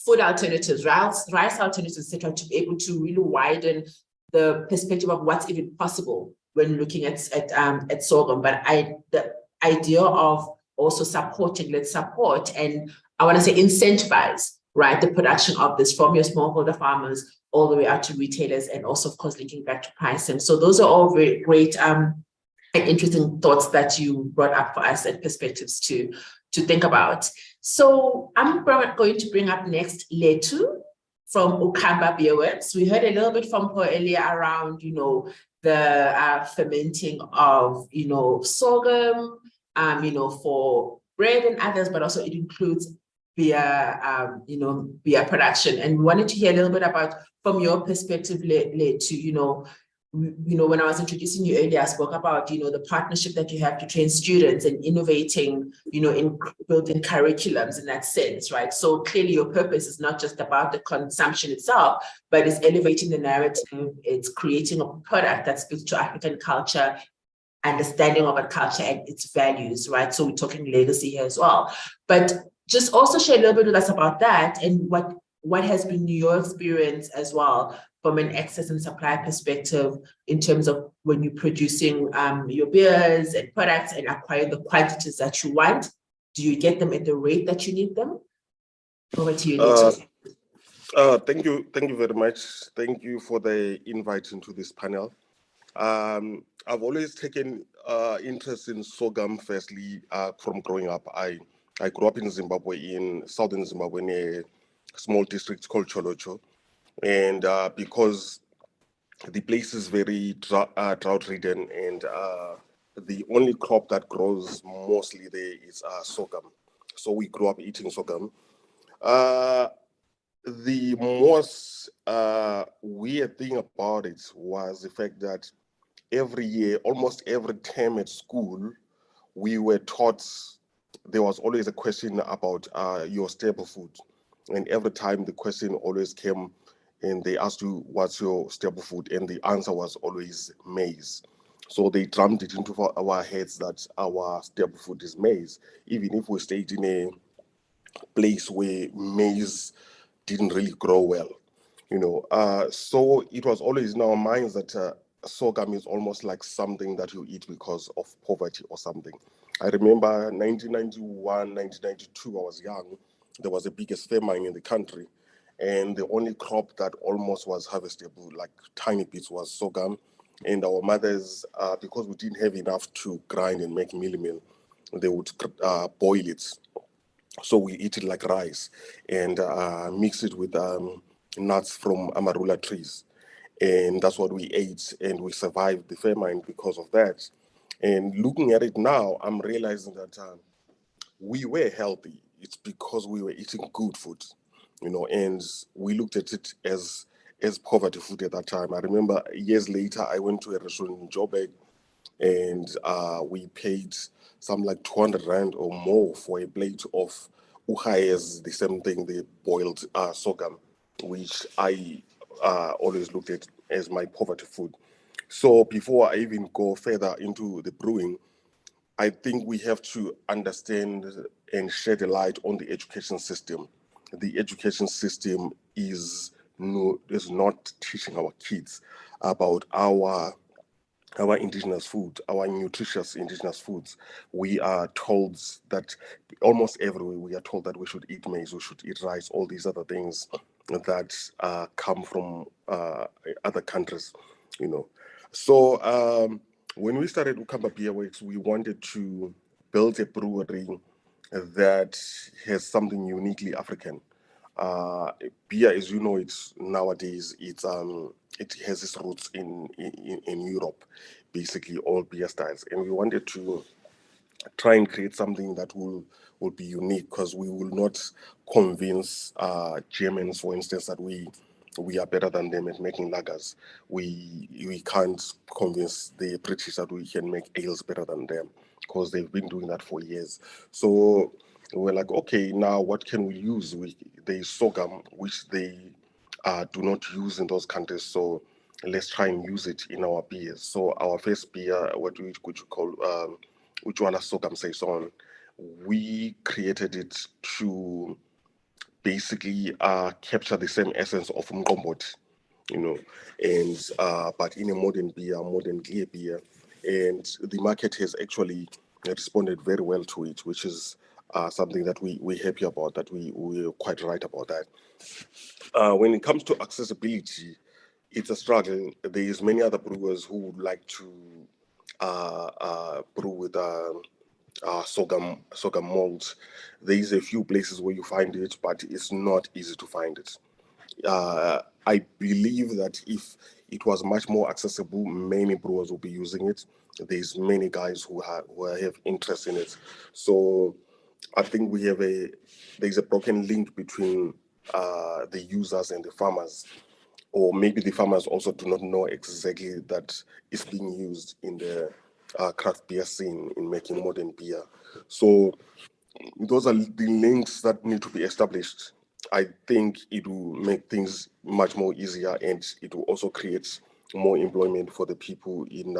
food alternatives, rice alternatives, etc., to be able to really widen the perspective of what's even possible when looking at sorghum. But the idea of also supporting, let's support, and I want to say incentivize, right, the production of this from your smallholder farmers all the way out to retailers, and also, of course, linking back to pricing. So those are all very great and interesting thoughts that you brought up for us and perspectives to think about. So I'm going to bring up next Letu from Ukamba Beerworks. We heard a little bit from her earlier around, the fermenting of, sorghum, for bread and others, but also it includes beer, beer production. And we wanted to hear a little bit about, from your perspective, Letu, when I was introducing you earlier, I spoke about, the partnership that you have to train students and innovating, in building curriculums in that sense, right? So clearly your purpose is not just about the consumption itself, but it's elevating the narrative, it's creating a product that speaks to African culture, understanding of our culture and its values, right? So we're talking legacy here as well. But just also share a little bit with us about that and what has been your experience as well from an access and supply perspective in terms of when you're producing your beers and products and acquire the quantities that you want? Do you get them at the rate that you need them? Over to you, Leto. Thank you very much. Thank you for the invite into this panel. I've always taken interest in sorghum, firstly, from growing up. I grew up in Zimbabwe, in southern Zimbabwe, in a small district called Cholocho. And because the place is very drought-ridden, and the only crop that grows mostly there is sorghum. So we grew up eating sorghum. The most weird thing about it was the fact that every year, almost every term at school, we were taught, there was always a question about your staple food. And every time the question always came and they asked you, what's your staple food? And the answer was always maize. So they drummed it into our heads that our staple food is maize, even if we stayed in a place where maize didn't really grow well, you know. So it was always in our minds that sorghum is almost like something that you eat because of poverty or something. I remember 1991, 1992, I was young. There was the biggest famine in the country, and the only crop that almost was harvestable, like tiny bits, was sorghum. And our mothers, because we didn't have enough to grind and make meal, they would boil it. So we eat it like rice and mix it with nuts from amarula trees. And that's what we ate, and we survived the famine because of that. And looking at it now, I'm realizing that we were healthy. It's because we were eating good food, you know, and we looked at it as poverty food at that time. I remember years later, I went to a restaurant in Joburg, and we paid some like 200 rand or more for a plate of uhayes, the same thing, the boiled sorghum, which I always looked at as my poverty food. So before I even go further into the brewing, I think we have to understand and shed a light on the education system. The education system is not teaching our kids about our indigenous food, our nutritious indigenous foods. We are told that almost everywhere we are told that we should eat maize, we should eat rice, all these other things that come from other countries, you know. So when we started Ukamba Beer Works, we wanted to build a brewery that has something uniquely African. Beer, as you know, it's nowadays it has its roots in Europe, basically all beer styles, and we wanted to try and create something that will be unique, because we will not convince Germans, for instance, that we are better than them at making lagers. We can't convince the British that we can make ales better than them, because they've been doing that for years. So we're like, okay, now what can we use? There's sorghum, which they do not use in those countries. So let's try and use it in our beers. So our first beer, what we could call which one sorghum saison, we created it to basically capture the same essence of mqombothi, you know, and but in a modern clear beer. And the market has actually responded very well to it, which is something that we're happy about, that we're quite right about that. When it comes to accessibility, it's a struggle. There's many other brewers who would like to brew with sorghum malt. There's a few places where you find it, but it's not easy to find it. I believe that if it was much more accessible, many brewers will be using it. There's many guys who have interest in it. So I think there's a broken link between the users and the farmers, or maybe the farmers also do not know exactly that it's being used in the craft beer scene in making modern beer. So those are the links that need to be established. I think it will make things much more easier, and it will also create more employment for the people in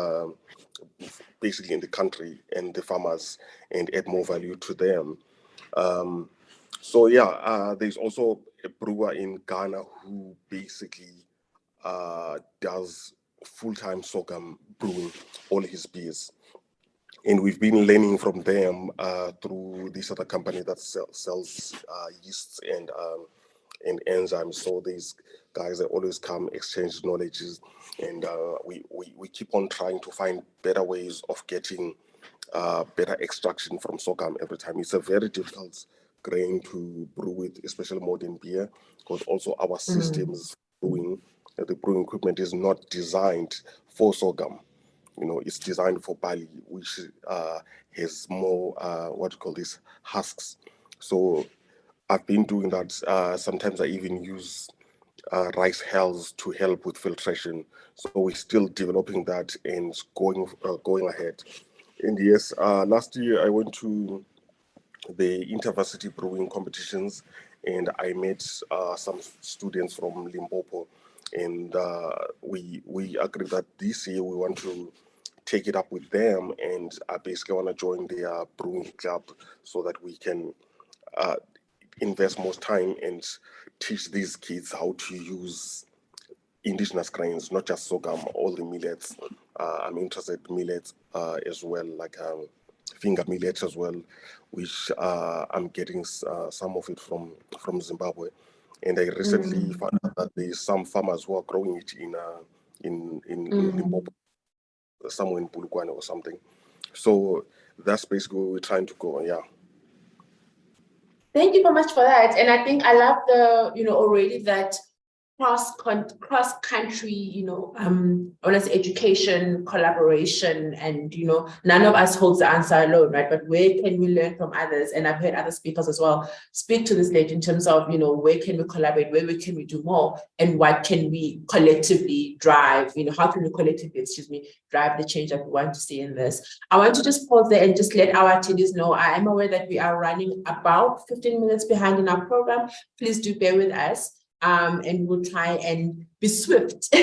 basically in the country and the farmers, and add more value to them. So yeah, there's also a brewer in Ghana who basically does full-time sorghum brewing all his beers. And we've been learning from them through this other company that sells yeasts and enzymes. So these guys that always come exchange knowledges, and we keep on trying to find better ways of getting better extraction from sorghum every time. It's a very difficult grain to brew with, especially modern beer, because also our systems brewing, the brewing equipment is not designed for sorghum. You know, it's designed for barley, which has more what you call this, husks. So I've been doing that. Sometimes I even use rice hulls to help with filtration. So we're still developing that and going ahead. And yes, last year I went to the intervarsity brewing competitions, and I met some students from Limpopo, and we agreed that this year we want to take it up with them, and I basically want to join their brewing club so that we can invest more time and teach these kids how to use indigenous grains, not just sorghum, all the millets. I'm interested in millets as well, like finger millets as well, which I'm getting some of it from Zimbabwe. And I recently found out that there's some farmers who are growing it in Limpopo, somewhere in Bulukwane or something. So that's basically where we're trying to go. Yeah. Thank you so much for that. And I think I love the, already that cross country, I want to say education, collaboration, and, none of us holds the answer alone, right? But where can we learn from others? And I've heard other speakers as well speak to this later in terms of, where can we collaborate, where can we do more, and what can we collectively drive, how can we collectively, drive the change that we want to see in this. I want to just pause there and just let our attendees know, I am aware that we are running about 15 minutes behind in our program. Please do bear with us. And we'll try and be swift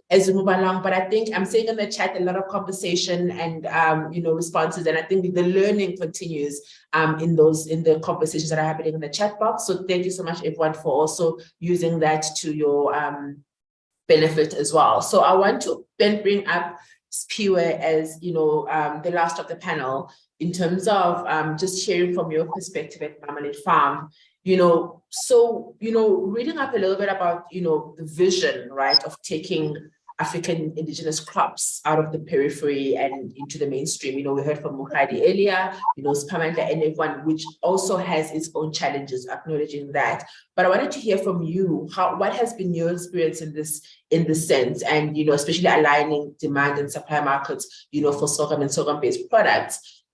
as we move along. But I think I'm seeing in the chat a lot of conversation and responses, and I think the learning continues in the conversations that are happening in the chat box. So thank you so much, everyone, for also using that to your benefit as well. So I want to then bring up Spiwe as the last of the panel in terms of just sharing from your perspective at Marmalade Farm. Reading up a little bit about, the vision, right, of taking African indigenous crops out of the periphery and into the mainstream. We heard from Mukhadi earlier, Spamanda and everyone, which also has its own challenges, acknowledging that. But I wanted to hear from you, what has been your experience in this sense, and, especially aligning demand and supply markets, for sorghum and sorghum-based products.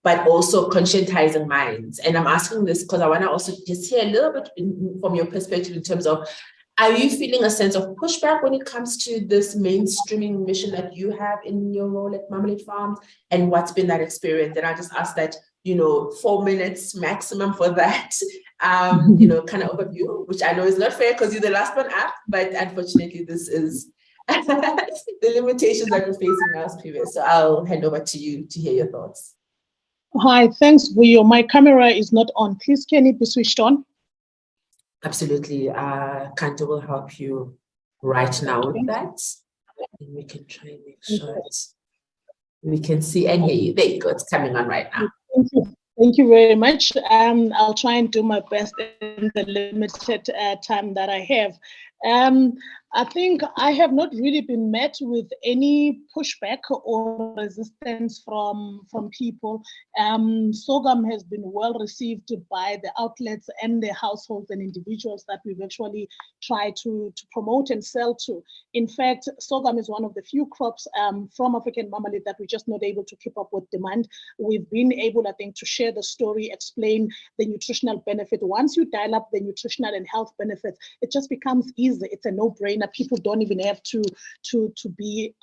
But also conscientizing minds. And I'm asking this because I want to also just hear a little bit from your perspective in terms of, are you feeling a sense of pushback when it comes to this mainstreaming mission that you have in your role at Marmalade Farms? And what's been that experience? And I'll just ask that, 4 minutes maximum for that, kind of overview, which I know is not fair because you're the last one up, but unfortunately this is the limitations that we're facing now, Spiwe. So I'll hand over to you to hear your thoughts. Hi, thanks, Vuyo. My camera is not on. Please, can it be switched on? Absolutely. Kanto will help you right now with that. And we can try and make sure we can see and hear you. There you go. It's coming on right now. Thank you. Thank you very much. I'll try and do my best in the limited time that I have. I think I have not really been met with any pushback or resistance from people. Sorghum has been well received by the outlets and the households and individuals that we've actually tried to promote and sell to. In fact, sorghum is one of the few crops from African marmalade that we're just not able to keep up with demand. We've been able, I think, to share the story, explain the nutritional benefit. Once you dial up the nutritional and health benefits, it just becomes easy. It's a no-brainer. People don't even have to be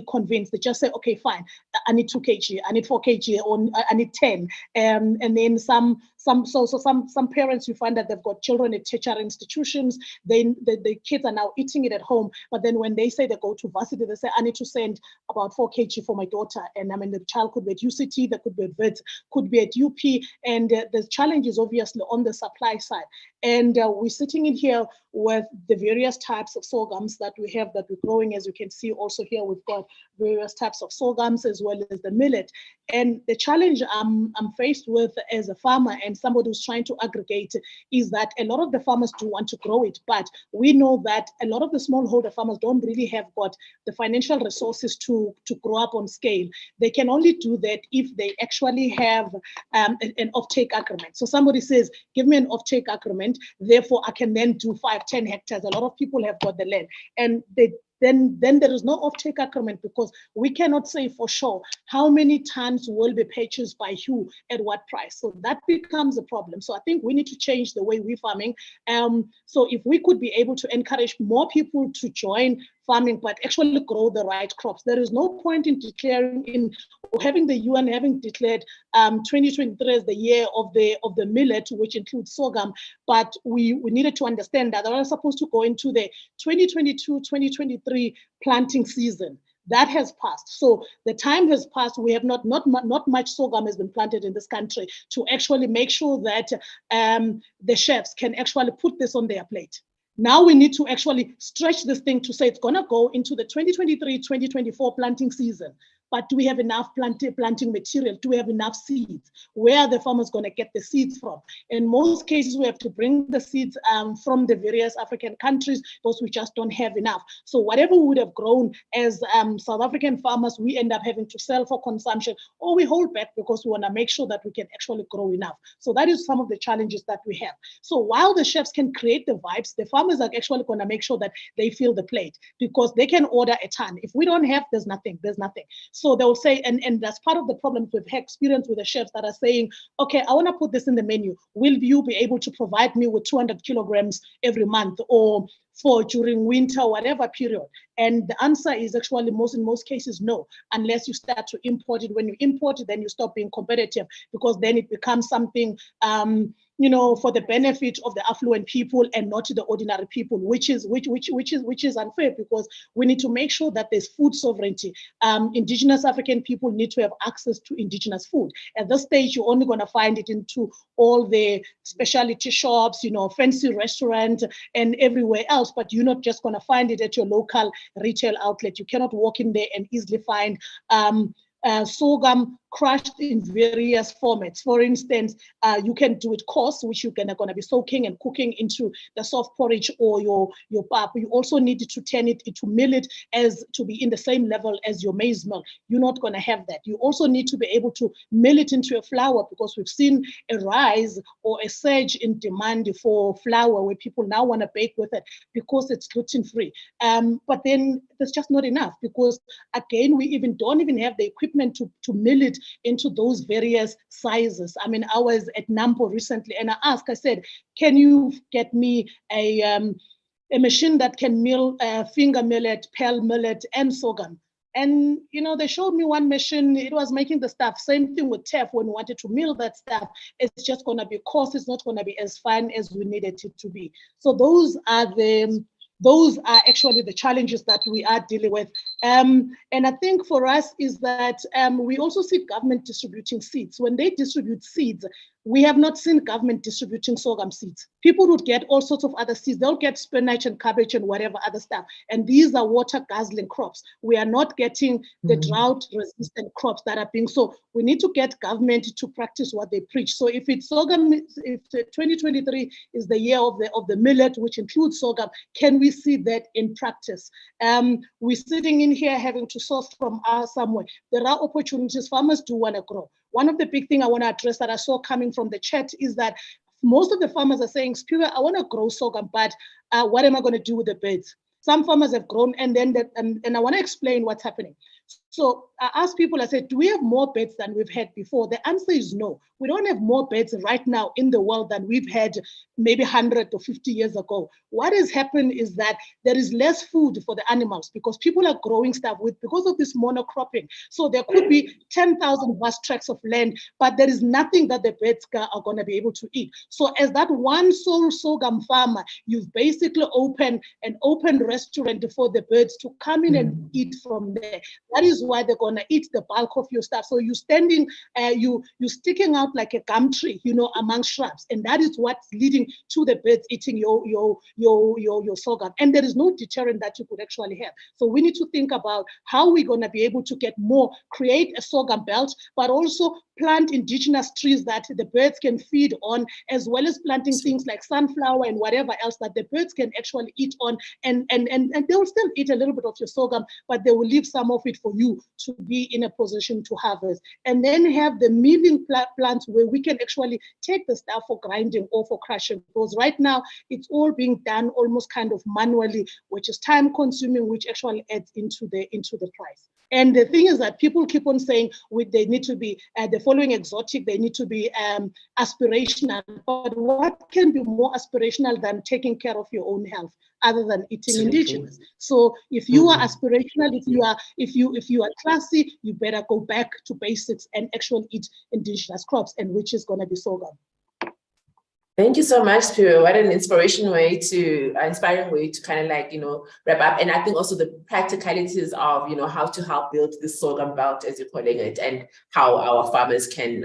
convinced. They just say, okay, fine, I need 2 kg, I need 4 kg, or I need 10. And then some some parents, you find that they've got children at tertiary institutions. The kids are now eating it at home, but then when they say they go to varsity, they say, I need to send about 4 kg for my daughter. And I mean, the child could be at UCT, they could be at VET, could be at UP. And the challenge is obviously on the supply side. And we're sitting in here with the various types of sorghums that we have that we're growing. As you can see also here, we've got various types of sorghums as well as the millet. And the challenge I'm faced with as a farmer and somebody who's trying to aggregate is that a lot of the farmers do want to grow it, but we know that a lot of the smallholder farmers don't really have got the financial resources to grow up on scale. They can only do that if they actually have an offtake agreement. So somebody says, give me an offtake agreement, therefore I can then do 5-10 hectares. A lot of people have got the land, and then there is no offtake agreement, because we cannot say for sure how many tons will be purchased by who at what price. So that becomes a problem. So I think we need to change the way we're farming. So if we could be able to encourage more people to join farming, but actually grow the right crops. There is no point in having the UN having declared 2023 as the year of the millet, which includes sorghum, but we needed to understand that they are supposed to go into the 2022-2023 planting season. That has passed. So the time has passed. We have not much sorghum has been planted in this country to actually make sure that the chefs can actually put this on their plate. Now we need to actually stretch this thing to say it's going to go into the 2023-2024 planting season. But do we have enough planting material? Do we have enough seeds? Where are the farmers going to get the seeds from? In most cases, we have to bring the seeds from the various African countries because we just don't have enough. So whatever we would have grown as South African farmers, we end up having to sell for consumption, or we hold back because we want to make sure that we can actually grow enough. So that is some of the challenges that we have. So while the chefs can create the vibes, the farmers are actually going to make sure that they fill the plate, because they can order a ton. If we don't have, there's nothing. So they'll say, and that's part of the problems we've experienced with the chefs that are saying, okay, I want to put this in the menu. Will you be able to provide me with 200 kilograms every month, or for during winter, whatever period? And the answer is actually in most cases, no, unless you start to import it. When you import it, then you stop being competitive, because then it becomes something, for the benefit of the affluent people and not to the ordinary people, which is unfair, because we need to make sure that there's food sovereignty. Indigenous African people need to have access to indigenous food. At this stage, you're only going to find it into all the specialty shops, fancy restaurants and everywhere else, but you're not just going to find it at your local retail outlet. You cannot walk in there and easily find sorghum crushed in various formats. For instance, you can do it coarse, which you're going to be soaking and cooking into the soft porridge or your pap. You also need to turn it into millet as to be in the same level as your maize meal. You're not going to have that. You also need to be able to mill it into a flour, because we've seen a rise or a surge in demand for flour, where people now want to bake with it because it's gluten-free. But then there's just not enough, because again, we don't even have the equipment to mill it into those various sizes. I mean, I was at Nampo recently and I said, can you get me a machine that can mill finger millet, pearl millet, and sorghum? And, they showed me one machine, it was making the stuff. Same thing with teff. When we wanted to mill that stuff, it's just going to be coarse. It's not going to be as fine as we needed it to be. So those are actually the challenges that we are dealing with. And I think for us is that we also see government distributing seeds. When they distribute seeds, we have not seen government distributing sorghum seeds. People would get all sorts of other seeds. They'll get spinach and cabbage and whatever other stuff. And these are water guzzling crops. We are not getting the drought resistant crops that are being. So we need to get government to practice what they preach. So if it's sorghum, if 2023 is the year of the millet, which includes sorghum, can we see that in practice? We're sitting in here having to source from somewhere. There are opportunities. Farmers do want to grow. One of the big things I want to address that I saw coming from the chat is that most of the farmers are saying, Spiwa, I want to grow sorghum, but what am I going to do with the birds? Some farmers have grown, and I want to explain what's happening. So I asked people, I said, do we have more birds than we've had before? The answer is no. We don't have more birds right now in the world than we've had maybe 100 or 50 years ago. What has happened is that there is less food for the animals because people are growing stuff because of this monocropping. So there could be 10,000 vast tracts of land, but there is nothing that the birds are going to be able to eat. So as that one sole sorghum farmer, you've basically opened an open restaurant for the birds to come in and eat from there. That is why they're going to eat the bulk of your stuff. So you're standing, you're sticking out like a gum tree, among shrubs, and that is what's leading to the birds eating your sorghum. And there is no deterrent that you could actually have. So we need to think about how we're going to be able to get more, create a sorghum belt, but also plant indigenous trees that the birds can feed on, as well as planting things like sunflower and whatever else that the birds can actually eat on, and they will still eat a little bit of your sorghum, but they will leave some of it for you to be in a position to harvest. And then have the milling plants where we can actually take the stuff for grinding or for crushing, because right now it's all being done almost kind of manually, which is time consuming, which actually adds into the price. And the thing is that people keep on saying they need to be the following exotic, they need to be aspirational. But what can be more aspirational than taking care of your own health, other than eating indigenous? So if you are aspirational, if you are classy, you better go back to basics and actually eat indigenous crops, and which is going to be sorghum. Thank you so much, Piero. What an inspiring way to kind of wrap up. And I think also the practicalities of, how to help build this sorghum belt, as you're calling it, and how our farmers can,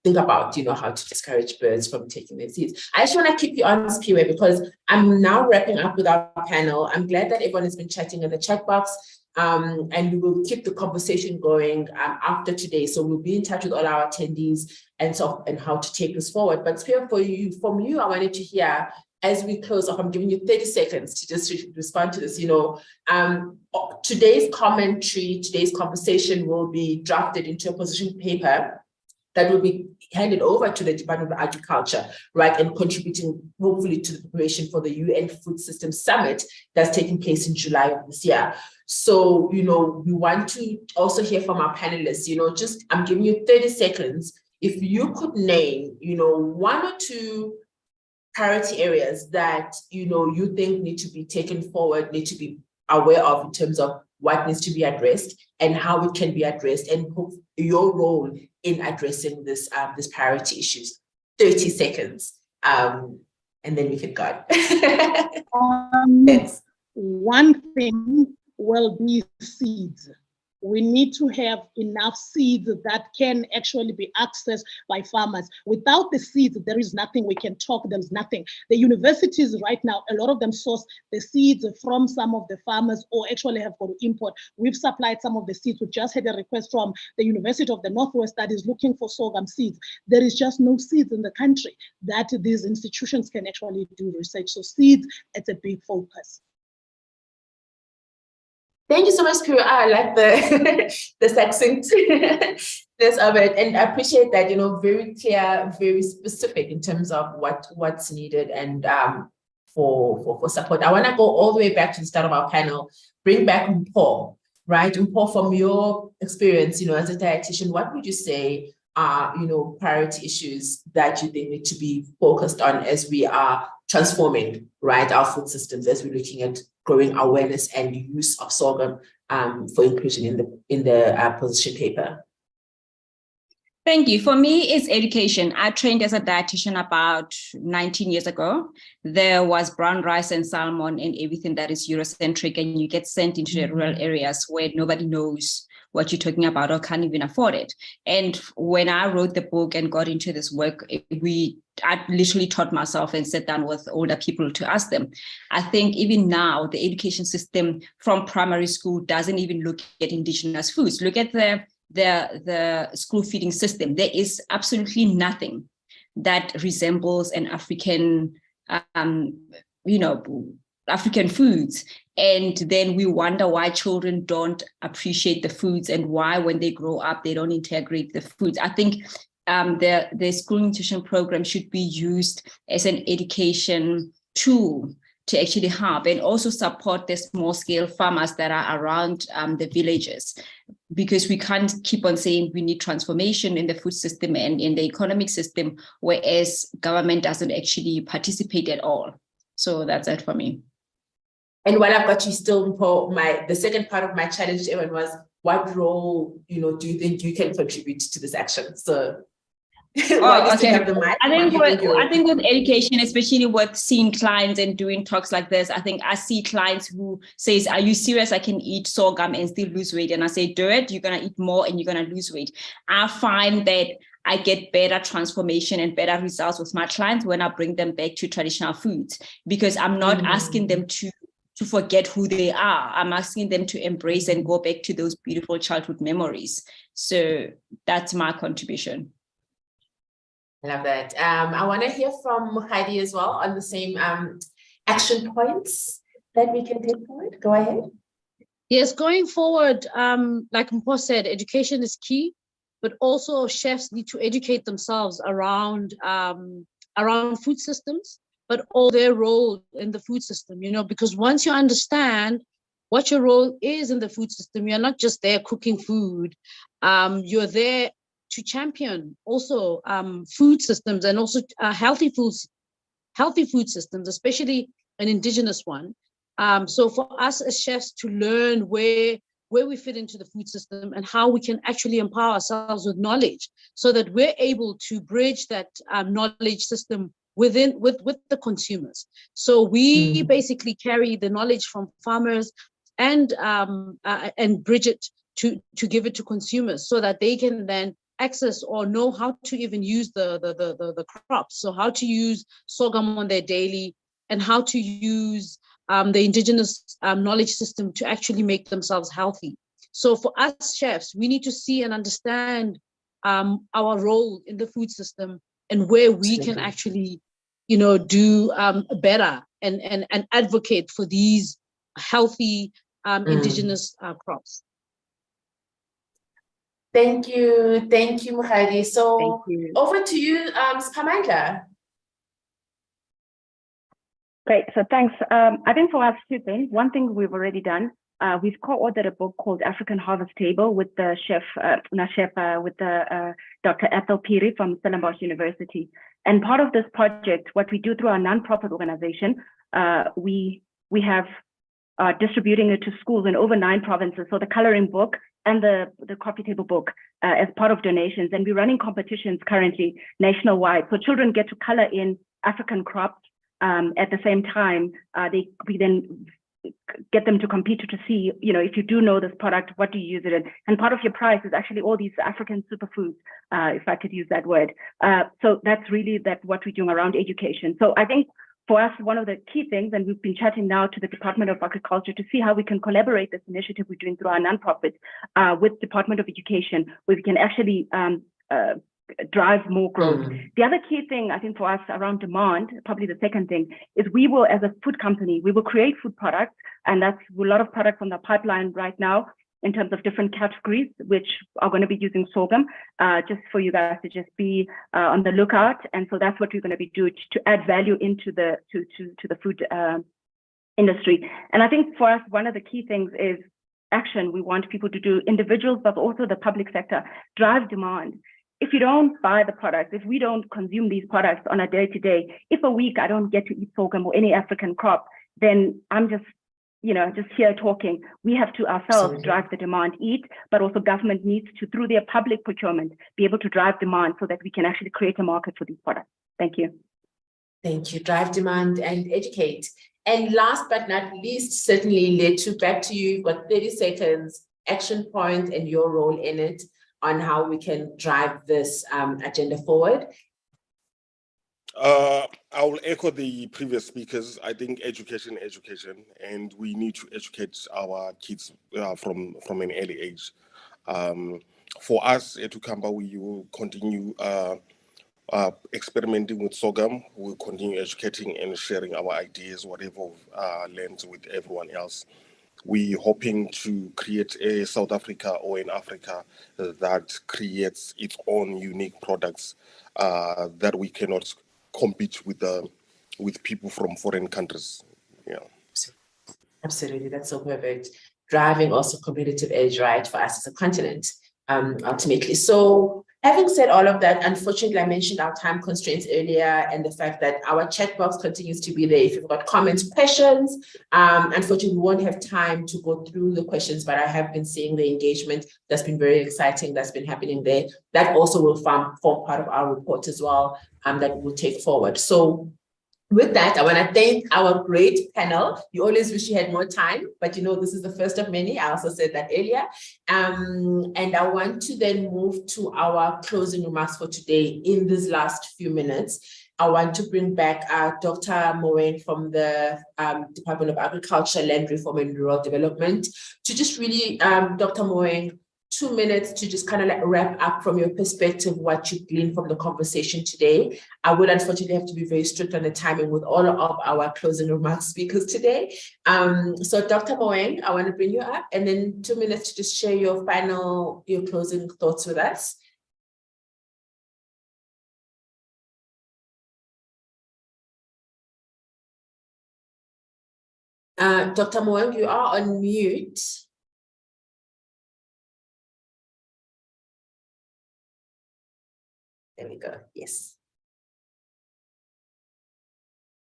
think about, how to discourage birds from taking their seeds. I just want to keep you on this, Piero, because I'm now wrapping up with our panel. I'm glad that everyone has been chatting in the chat box. And we will keep the conversation going after today. So we'll be in touch with all our attendees and how to take this forward. But from you, I wanted to hear, as we close off, I'm giving you 30 seconds to just respond to this. Today's commentary, today's conversation will be drafted into a position paper that will be handed over to the Department of Agriculture, right, and contributing hopefully to the preparation for the UN Food System Summit that's taking place in July of this year. So, we want to also hear from our panelists, I'm giving you 30 seconds. If you could name, one or two priority areas that, you think need to be taken forward, need to be aware of in terms of what needs to be addressed and how it can be addressed, and your role in addressing this priority issues. 30 seconds, and then we can go. Yes. One thing will be seeds. We need to have enough seeds that can actually be accessed by farmers. Without the seeds, there is nothing we can talk, there's nothing. The universities right now, a lot of them source the seeds from some of the farmers or actually have got to import. We've supplied some of the seeds. We just had a request from the University of the Northwest that is looking for sorghum seeds. There is just no seeds in the country that these institutions can actually do research. So seeds, it's a big focus. Thank you so much, Piero. I like the succinctness of it, and I appreciate that. Very clear, very specific in terms of what's needed and for support. I want to go all the way back to the start of our panel. Bring back Mpho, right? Mpho, from your experience, as a dietitian, what would you say are priority issues that you think need to be focused on as we are transforming, right, our food systems, as we're looking at growing awareness and use of sorghum for inclusion in the position paper? Thank you. For me, it's education. I trained as a dietitian about 19 years ago. There was brown rice and salmon and everything that is Eurocentric, and you get sent into the rural areas where nobody knows what you're talking about or can't even afford it. And when I wrote the book and got into this work, I literally taught myself and sat down with older people to ask them. I think even now, the education system from primary school doesn't even look at indigenous foods. Look at the school feeding system. There is absolutely nothing that resembles an African, African foods. And then we wonder why children don't appreciate the foods and why when they grow up, they don't integrate the foods. I think the school nutrition program should be used as an education tool to actually help and also support the small scale farmers that are around the villages, because we can't keep on saying we need transformation in the food system and in the economic system, whereas government doesn't actually participate at all. So that's it for me. And while I've got you still, for the second part of my challenge to everyone was, what role, do you think you can contribute to this action? So while you still have the mic, I think with education, especially with seeing clients and doing talks like this, I think I see clients who says, are you serious? I can eat sorghum and still lose weight. And I say, do it, you're going to eat more and you're going to lose weight. I find that I get better transformation and better results with my clients when I bring them back to traditional foods, because I'm not asking them to forget who they are. I'm asking them to embrace and go back to those beautiful childhood memories. So that's my contribution. I love that. I want to hear from Heidi as well on the same action points that we can take forward. Go ahead. Yes, going forward, like Mpho said, education is key, but also chefs need to educate themselves around food systems, but all their role in the food system, because once you understand what your role is in the food system, you're not just there cooking food, you're there to champion also food systems and also healthy food systems, especially an indigenous one. So for us as chefs to learn where we fit into the food system and how we can actually empower ourselves with knowledge so that we're able to bridge that knowledge system with the consumers. So we basically carry the knowledge from farmers and bridge it to give it to consumers so that they can then access or know how to even use the crops. So how to use sorghum on their daily and how to use the indigenous knowledge system to actually make themselves healthy. So for us chefs, we need to see and understand our role in the food system and where we can actually, do better and advocate for these healthy indigenous crops. Thank you, Mukhadi. So over to you, Spamandla. Great, so thanks. I think for us, two things. One thing we've already done, we've co-authored a book called African Harvest Table with the Dr. Ethel Piri from Stellenbosch University. And part of this project, what we do through our nonprofit organization, we have distributing it to schools in over 9 provinces. So the coloring book and the coffee table book as part of donations. And we're running competitions currently nationwide. So children get to color in African crops. At the same time, we then get them to compete to see, if you do know this product, what do you use it in? And part of your prize is actually all these African superfoods, if I could use that word. So that's really what we're doing around education. So I think for us, one of the key things, and we've been chatting now to the Department of Agriculture to see how we can collaborate this initiative we're doing through our nonprofit with Department of Education, where we can actually drive more growth. The other key thing, I think, for us around demand, probably the second thing, is we will, as a food company, we will create food products, and that's a lot of products on the pipeline right now in terms of different categories, which are going to be using sorghum, just for you guys to just be on the lookout. And so that's what we're going to be doing to add value into the to the food industry. And I think for us, one of the key things is action. We want people to do, individuals, but also the public sector, drive demand. If you don't buy the products, if we don't consume these products on a day-to-day, if a week I don't get to eat sorghum or any African crop, then I'm just here talking. We have to ourselves drive the demand, but also government needs to, through their public procurement, be able to drive demand so that we can actually create a market for these products. Thank you. Thank you. Drive demand and educate. And last but not least, certainly, Letu, back to you. You've got 30 seconds, action point and your role in it on how we can drive this agenda forward. I will echo the previous speakers. I think education, and we need to educate our kids from an early age. For us at Ukamba, we will continue experimenting with sorghum. We'll continue educating and sharing our ideas, whatever lands with everyone else. We're hoping to create a South Africa or an Africa that creates its own unique products that we cannot compete with people from foreign countries. Absolutely, that's so perfect. Driving also competitive edge, right, for us as a continent, ultimately. So having said all of that, unfortunately, I mentioned our time constraints earlier and the fact that our chat box continues to be there. If you've got comments, questions, unfortunately, we won't have time to go through the questions, but I have been seeing the engagement that's been very exciting that's been happening there. That also will form part of our report as well, that we'll take forward. So with that, I want to thank our great panel. You always wish you had more time, but you know, this is the first of many. I also said that earlier. And I want to then move to our closing remarks for today in these last few minutes. I want to bring back Dr. Moeng from the Department of Agriculture, Land Reform and Rural Development to just really, Dr. Moeng, 2 minutes to just kind of like wrap up from your perspective what you gleaned from the conversation today. I will unfortunately have to be very strict on the timing with all of our closing remarks speakers today. So Dr. Moeng, I want to bring you up and then 2 minutes to just share your closing thoughts with us. Dr. Moeng, you are on mute. There we go. Yes.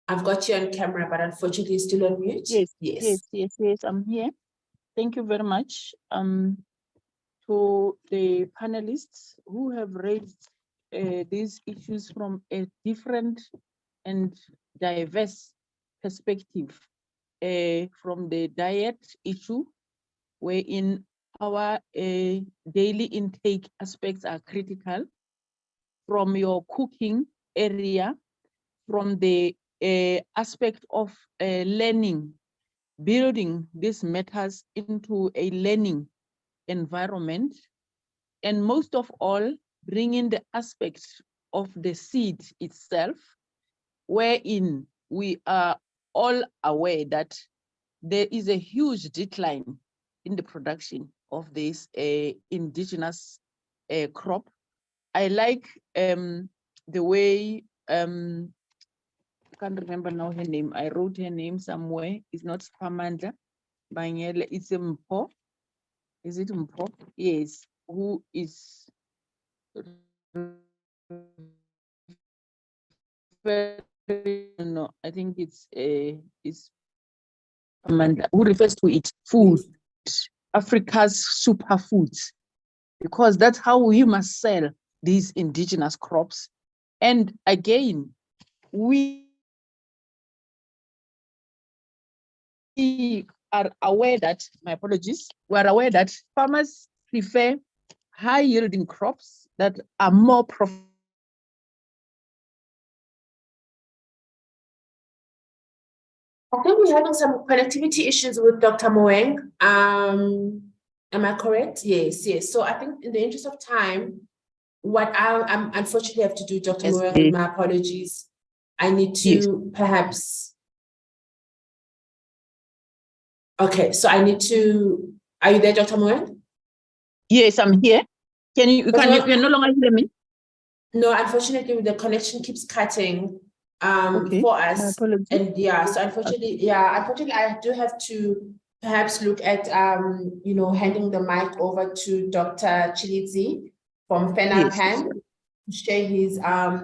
I've got you on camera, but unfortunately still on mute. Yes. I'm here. Thank you very much to the panelists who have raised these issues from a different and diverse perspective. From the diet issue, wherein our daily intake aspects are critical, from your cooking area, from the aspect of learning, building these matters into a learning environment, and most of all, bringing the aspects of the seed itself, wherein we are all aware that there is a huge decline in the production of this indigenous crop. I like the way, I can't remember now her name. I wrote her name somewhere. It's not Pamandla Banyele, it's Mpo. Is it Mpo? Yes, who is no, I think it's Amanda, who refers to it, food, Africa's superfoods, because that's how we must sell these indigenous crops. And again, we are aware that, my apologies, we are aware that farmers prefer high yielding crops that are more profitable. I think we're having some connectivity issues with Dr. Moeng. Am I correct? Yes. So I think in the interest of time, what I'm unfortunately have to do, Dr. Moeng, my apologies. I need to perhaps. Okay, so I need to. Are you there, Dr. Moeng? Yes, I'm here. You're no longer hear me? No, unfortunately, the connection keeps cutting. For us, and so unfortunately, I do have to perhaps look at handing the mic over to Dr. Chilidzi from FENAPAN to share his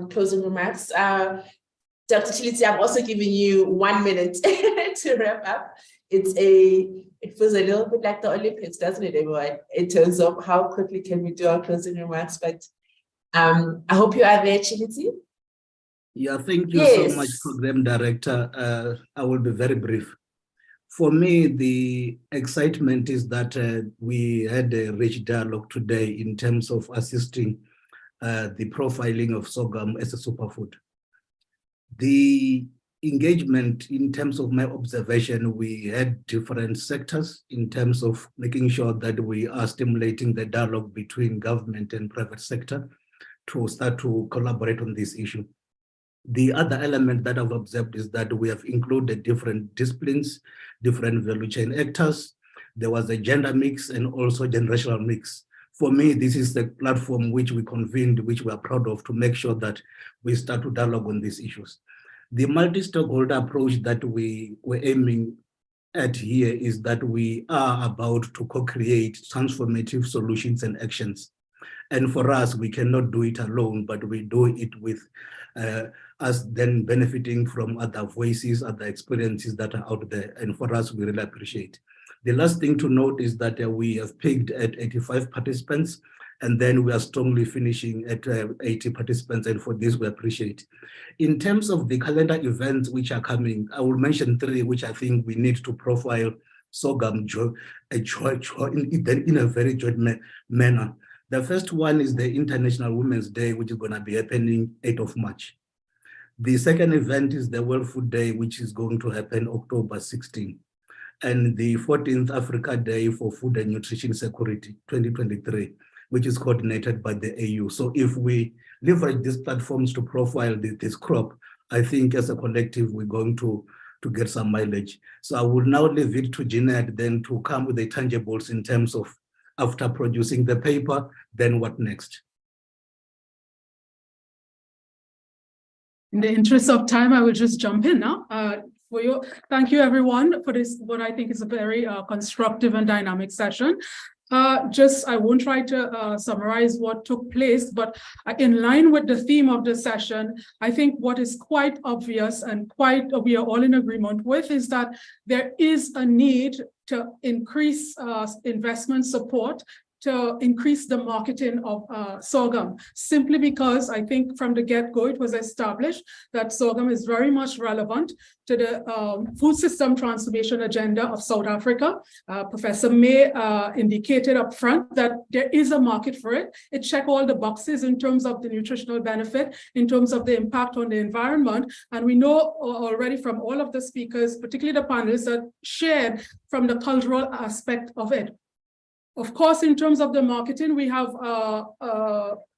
closing remarks. Dr. Chilidzi, I'm also giving you 1 minute to wrap up. It feels a little bit like the Olympics, doesn't it, everyone, in terms of how quickly can we do our closing remarks, but I hope you are there, Chilidzi. Yeah, thank you so much, Program Director. I will be very brief. For me, the excitement is that we had a rich dialogue today in terms of assisting the profiling of sorghum as a superfood. The engagement in terms of my observation, we had different sectors in terms of making sure that we are stimulating the dialogue between government and private sector to start to collaborate on this issue. The other element that I've observed is that we have included different disciplines, different value chain actors. There was a gender mix and also generational mix. For me, this is the platform which we convened, which we are proud of, to make sure that we start to dialogue on these issues. The multi-stakeholder approach that we were aiming add here is that we are about to co-create transformative solutions and actions. And for us, we cannot do it alone, but we do it with us then benefiting from other voices, other experiences that are out there. And for us, we really appreciate. The last thing to note is that we have peaked at 85 participants, and then we are strongly finishing at 80 participants. And for this, we appreciate. In terms of the calendar events which are coming, I will mention 3, which I think we need to profile Sorghum in a very joint manner. The first one is the International Women's Day, which is going to be happening 8th of March. The second event is the World Food Day, which is going to happen October 16. And the 14th Africa Day for Food and Nutrition Security 2023, which is coordinated by the AU. So if we leverage these platforms to profile this crop, I think as a collective, we're going to get some mileage. So I will now leave it to Jeanette then to come with the tangibles in terms of after producing the paper, then what next? In the interest of time, I will just jump in now. Thank you everyone for this, what I think is a very constructive and dynamic session. I won't try to summarize what took place, but in line with the theme of the session, I think what is quite obvious and we are all in agreement with is that there is a need to increase investment support to increase the marketing of sorghum, simply because I think from the get-go it was established that sorghum is very much relevant to the food system transformation agenda of South Africa. Professor May indicated up front that there is a market for it. It checked all the boxes in terms of the nutritional benefit, in terms of the impact on the environment. And we know already from all of the speakers, particularly the panelists, that shared from the cultural aspect of it. Of course, in terms of the marketing, we have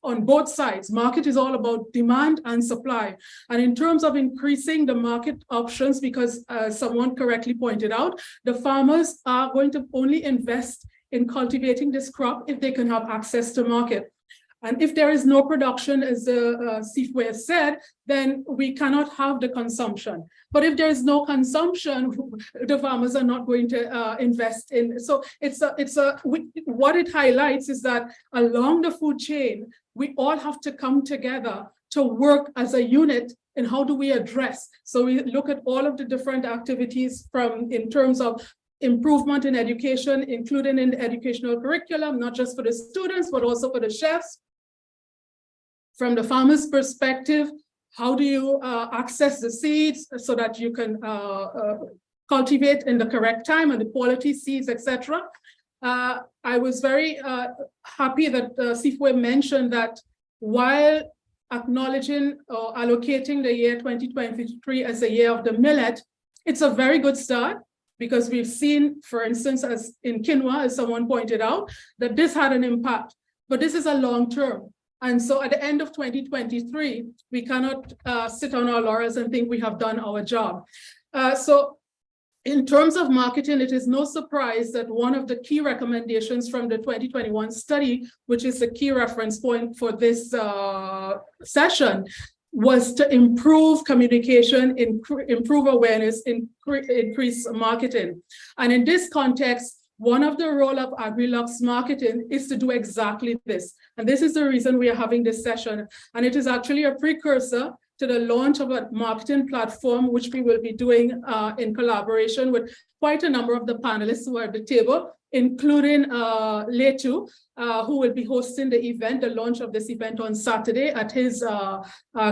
on both sides. Market is all about demand and supply. And in terms of increasing the market options, because someone correctly pointed out, the farmers are going to only invest in cultivating this crop if they can have access to market. And if there is no production, as Sifwe has said, then we cannot have the consumption. But if there is no consumption, the farmers are not going to invest in. So what it highlights is that along the food chain, we all have to come together to work as a unit. And how do we address? So we look at all of the different activities in terms of improvement in education, including in the educational curriculum, not just for the students, but also for the chefs. From the farmer's perspective, how do you access the seeds so that you can cultivate in the correct time and the quality seeds, etc. I was very happy that Sifwe mentioned that while acknowledging or allocating the year 2023 as the year of the millet, it's a very good start, because we've seen, for instance, as in quinoa, as someone pointed out, that this had an impact, but this is a long term. And so at the end of 2023, we cannot sit on our laurels and think we have done our job. So in terms of marketing, it is no surprise that one of the key recommendations from the 2021 study, which is the key reference point for this session, was to improve communication, improve awareness, increase marketing. And in this context, one of the role of AgriLux marketing is to do exactly this. And this is the reason we are having this session. And it is actually a precursor to the launch of a marketing platform, which we will be doing in collaboration with quite a number of the panelists who are at the table, including Letu, who will be hosting the event, the launch of this event on Saturday at his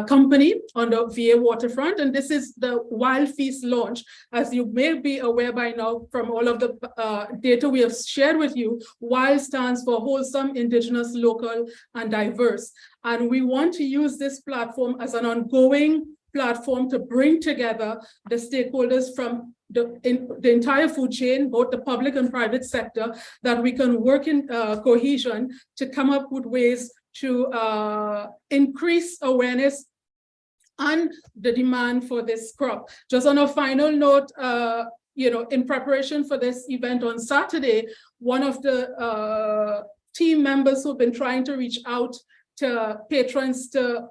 company on the VA waterfront. And this is the Wild Feast launch. As you may be aware by now from all of the data we have shared with you, WILD stands for Wholesome, Indigenous, Local, and Diverse. And we want to use this platform as an ongoing platform to bring together the stakeholders from the entire food chain, both the public and private sector, that we can work in cohesion to come up with ways to increase awareness and the demand for this crop. Just on a final note, in preparation for this event on Saturday, one of the team members who've been trying to reach out to patrons to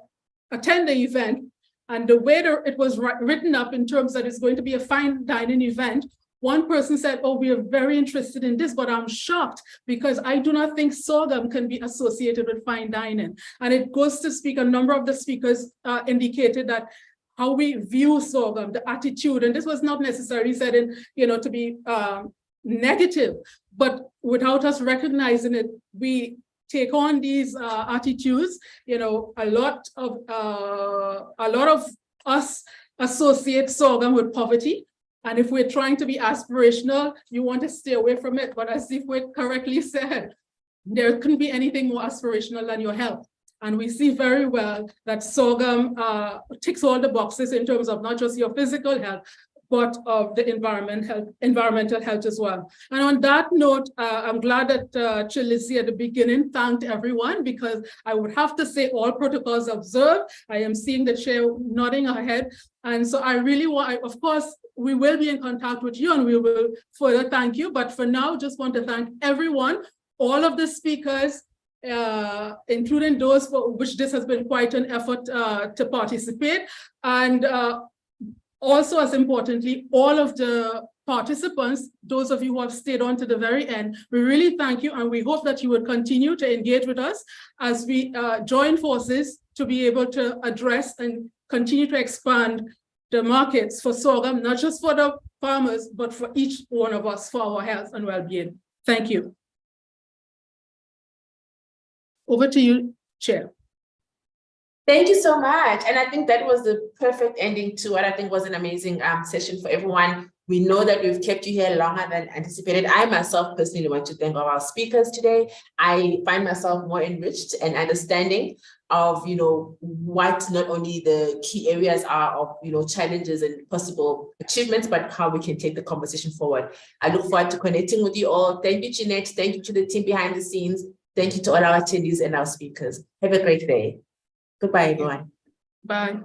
attend the event, and the way it was written up in terms that it's going to be a fine dining event, one person said, oh, we are very interested in this, but I'm shocked because I do not think sorghum can be associated with fine dining. And it goes to speak, a number of the speakers indicated that how we view sorghum, the attitude, and this was not necessarily said in, to be negative, but without us recognizing it, we take on these attitudes. A lot of us associate sorghum with poverty. And if we're trying to be aspirational, you want to stay away from it. But as Zifwe correctly said, there couldn't be anything more aspirational than your health. And we see very well that sorghum ticks all the boxes in terms of not just your physical health, but of the environmental health as well. And on that note, I'm glad that Chilisi at the beginning thanked everyone, because I would have to say all protocols observed. I am seeing the chair nodding her head. And so I really want, of course, we will be in contact with you and we will further thank you. But for now, just want to thank everyone, all of the speakers, including those for which this has been quite an effort to participate. And also, as importantly, all of the participants, those of you who have stayed on to the very end, we really thank you, and we hope that you will continue to engage with us as we join forces to be able to address and continue to expand the markets for sorghum, not just for the farmers, but for each one of us, for our health and well-being. Thank you. Over to you, Chair. Thank you so much. And I think that was the perfect ending to what I think was an amazing session for everyone. We know that we've kept you here longer than anticipated. I myself personally want to thank all our speakers today. I find myself more enriched and understanding of, what not only the key areas are of, challenges and possible achievements, but how we can take the conversation forward. I look forward to connecting with you all. Thank you, Jeanette. Thank you to the team behind the scenes. Thank you to all our attendees and our speakers. Have a great day. Goodbye, everyone. Bye.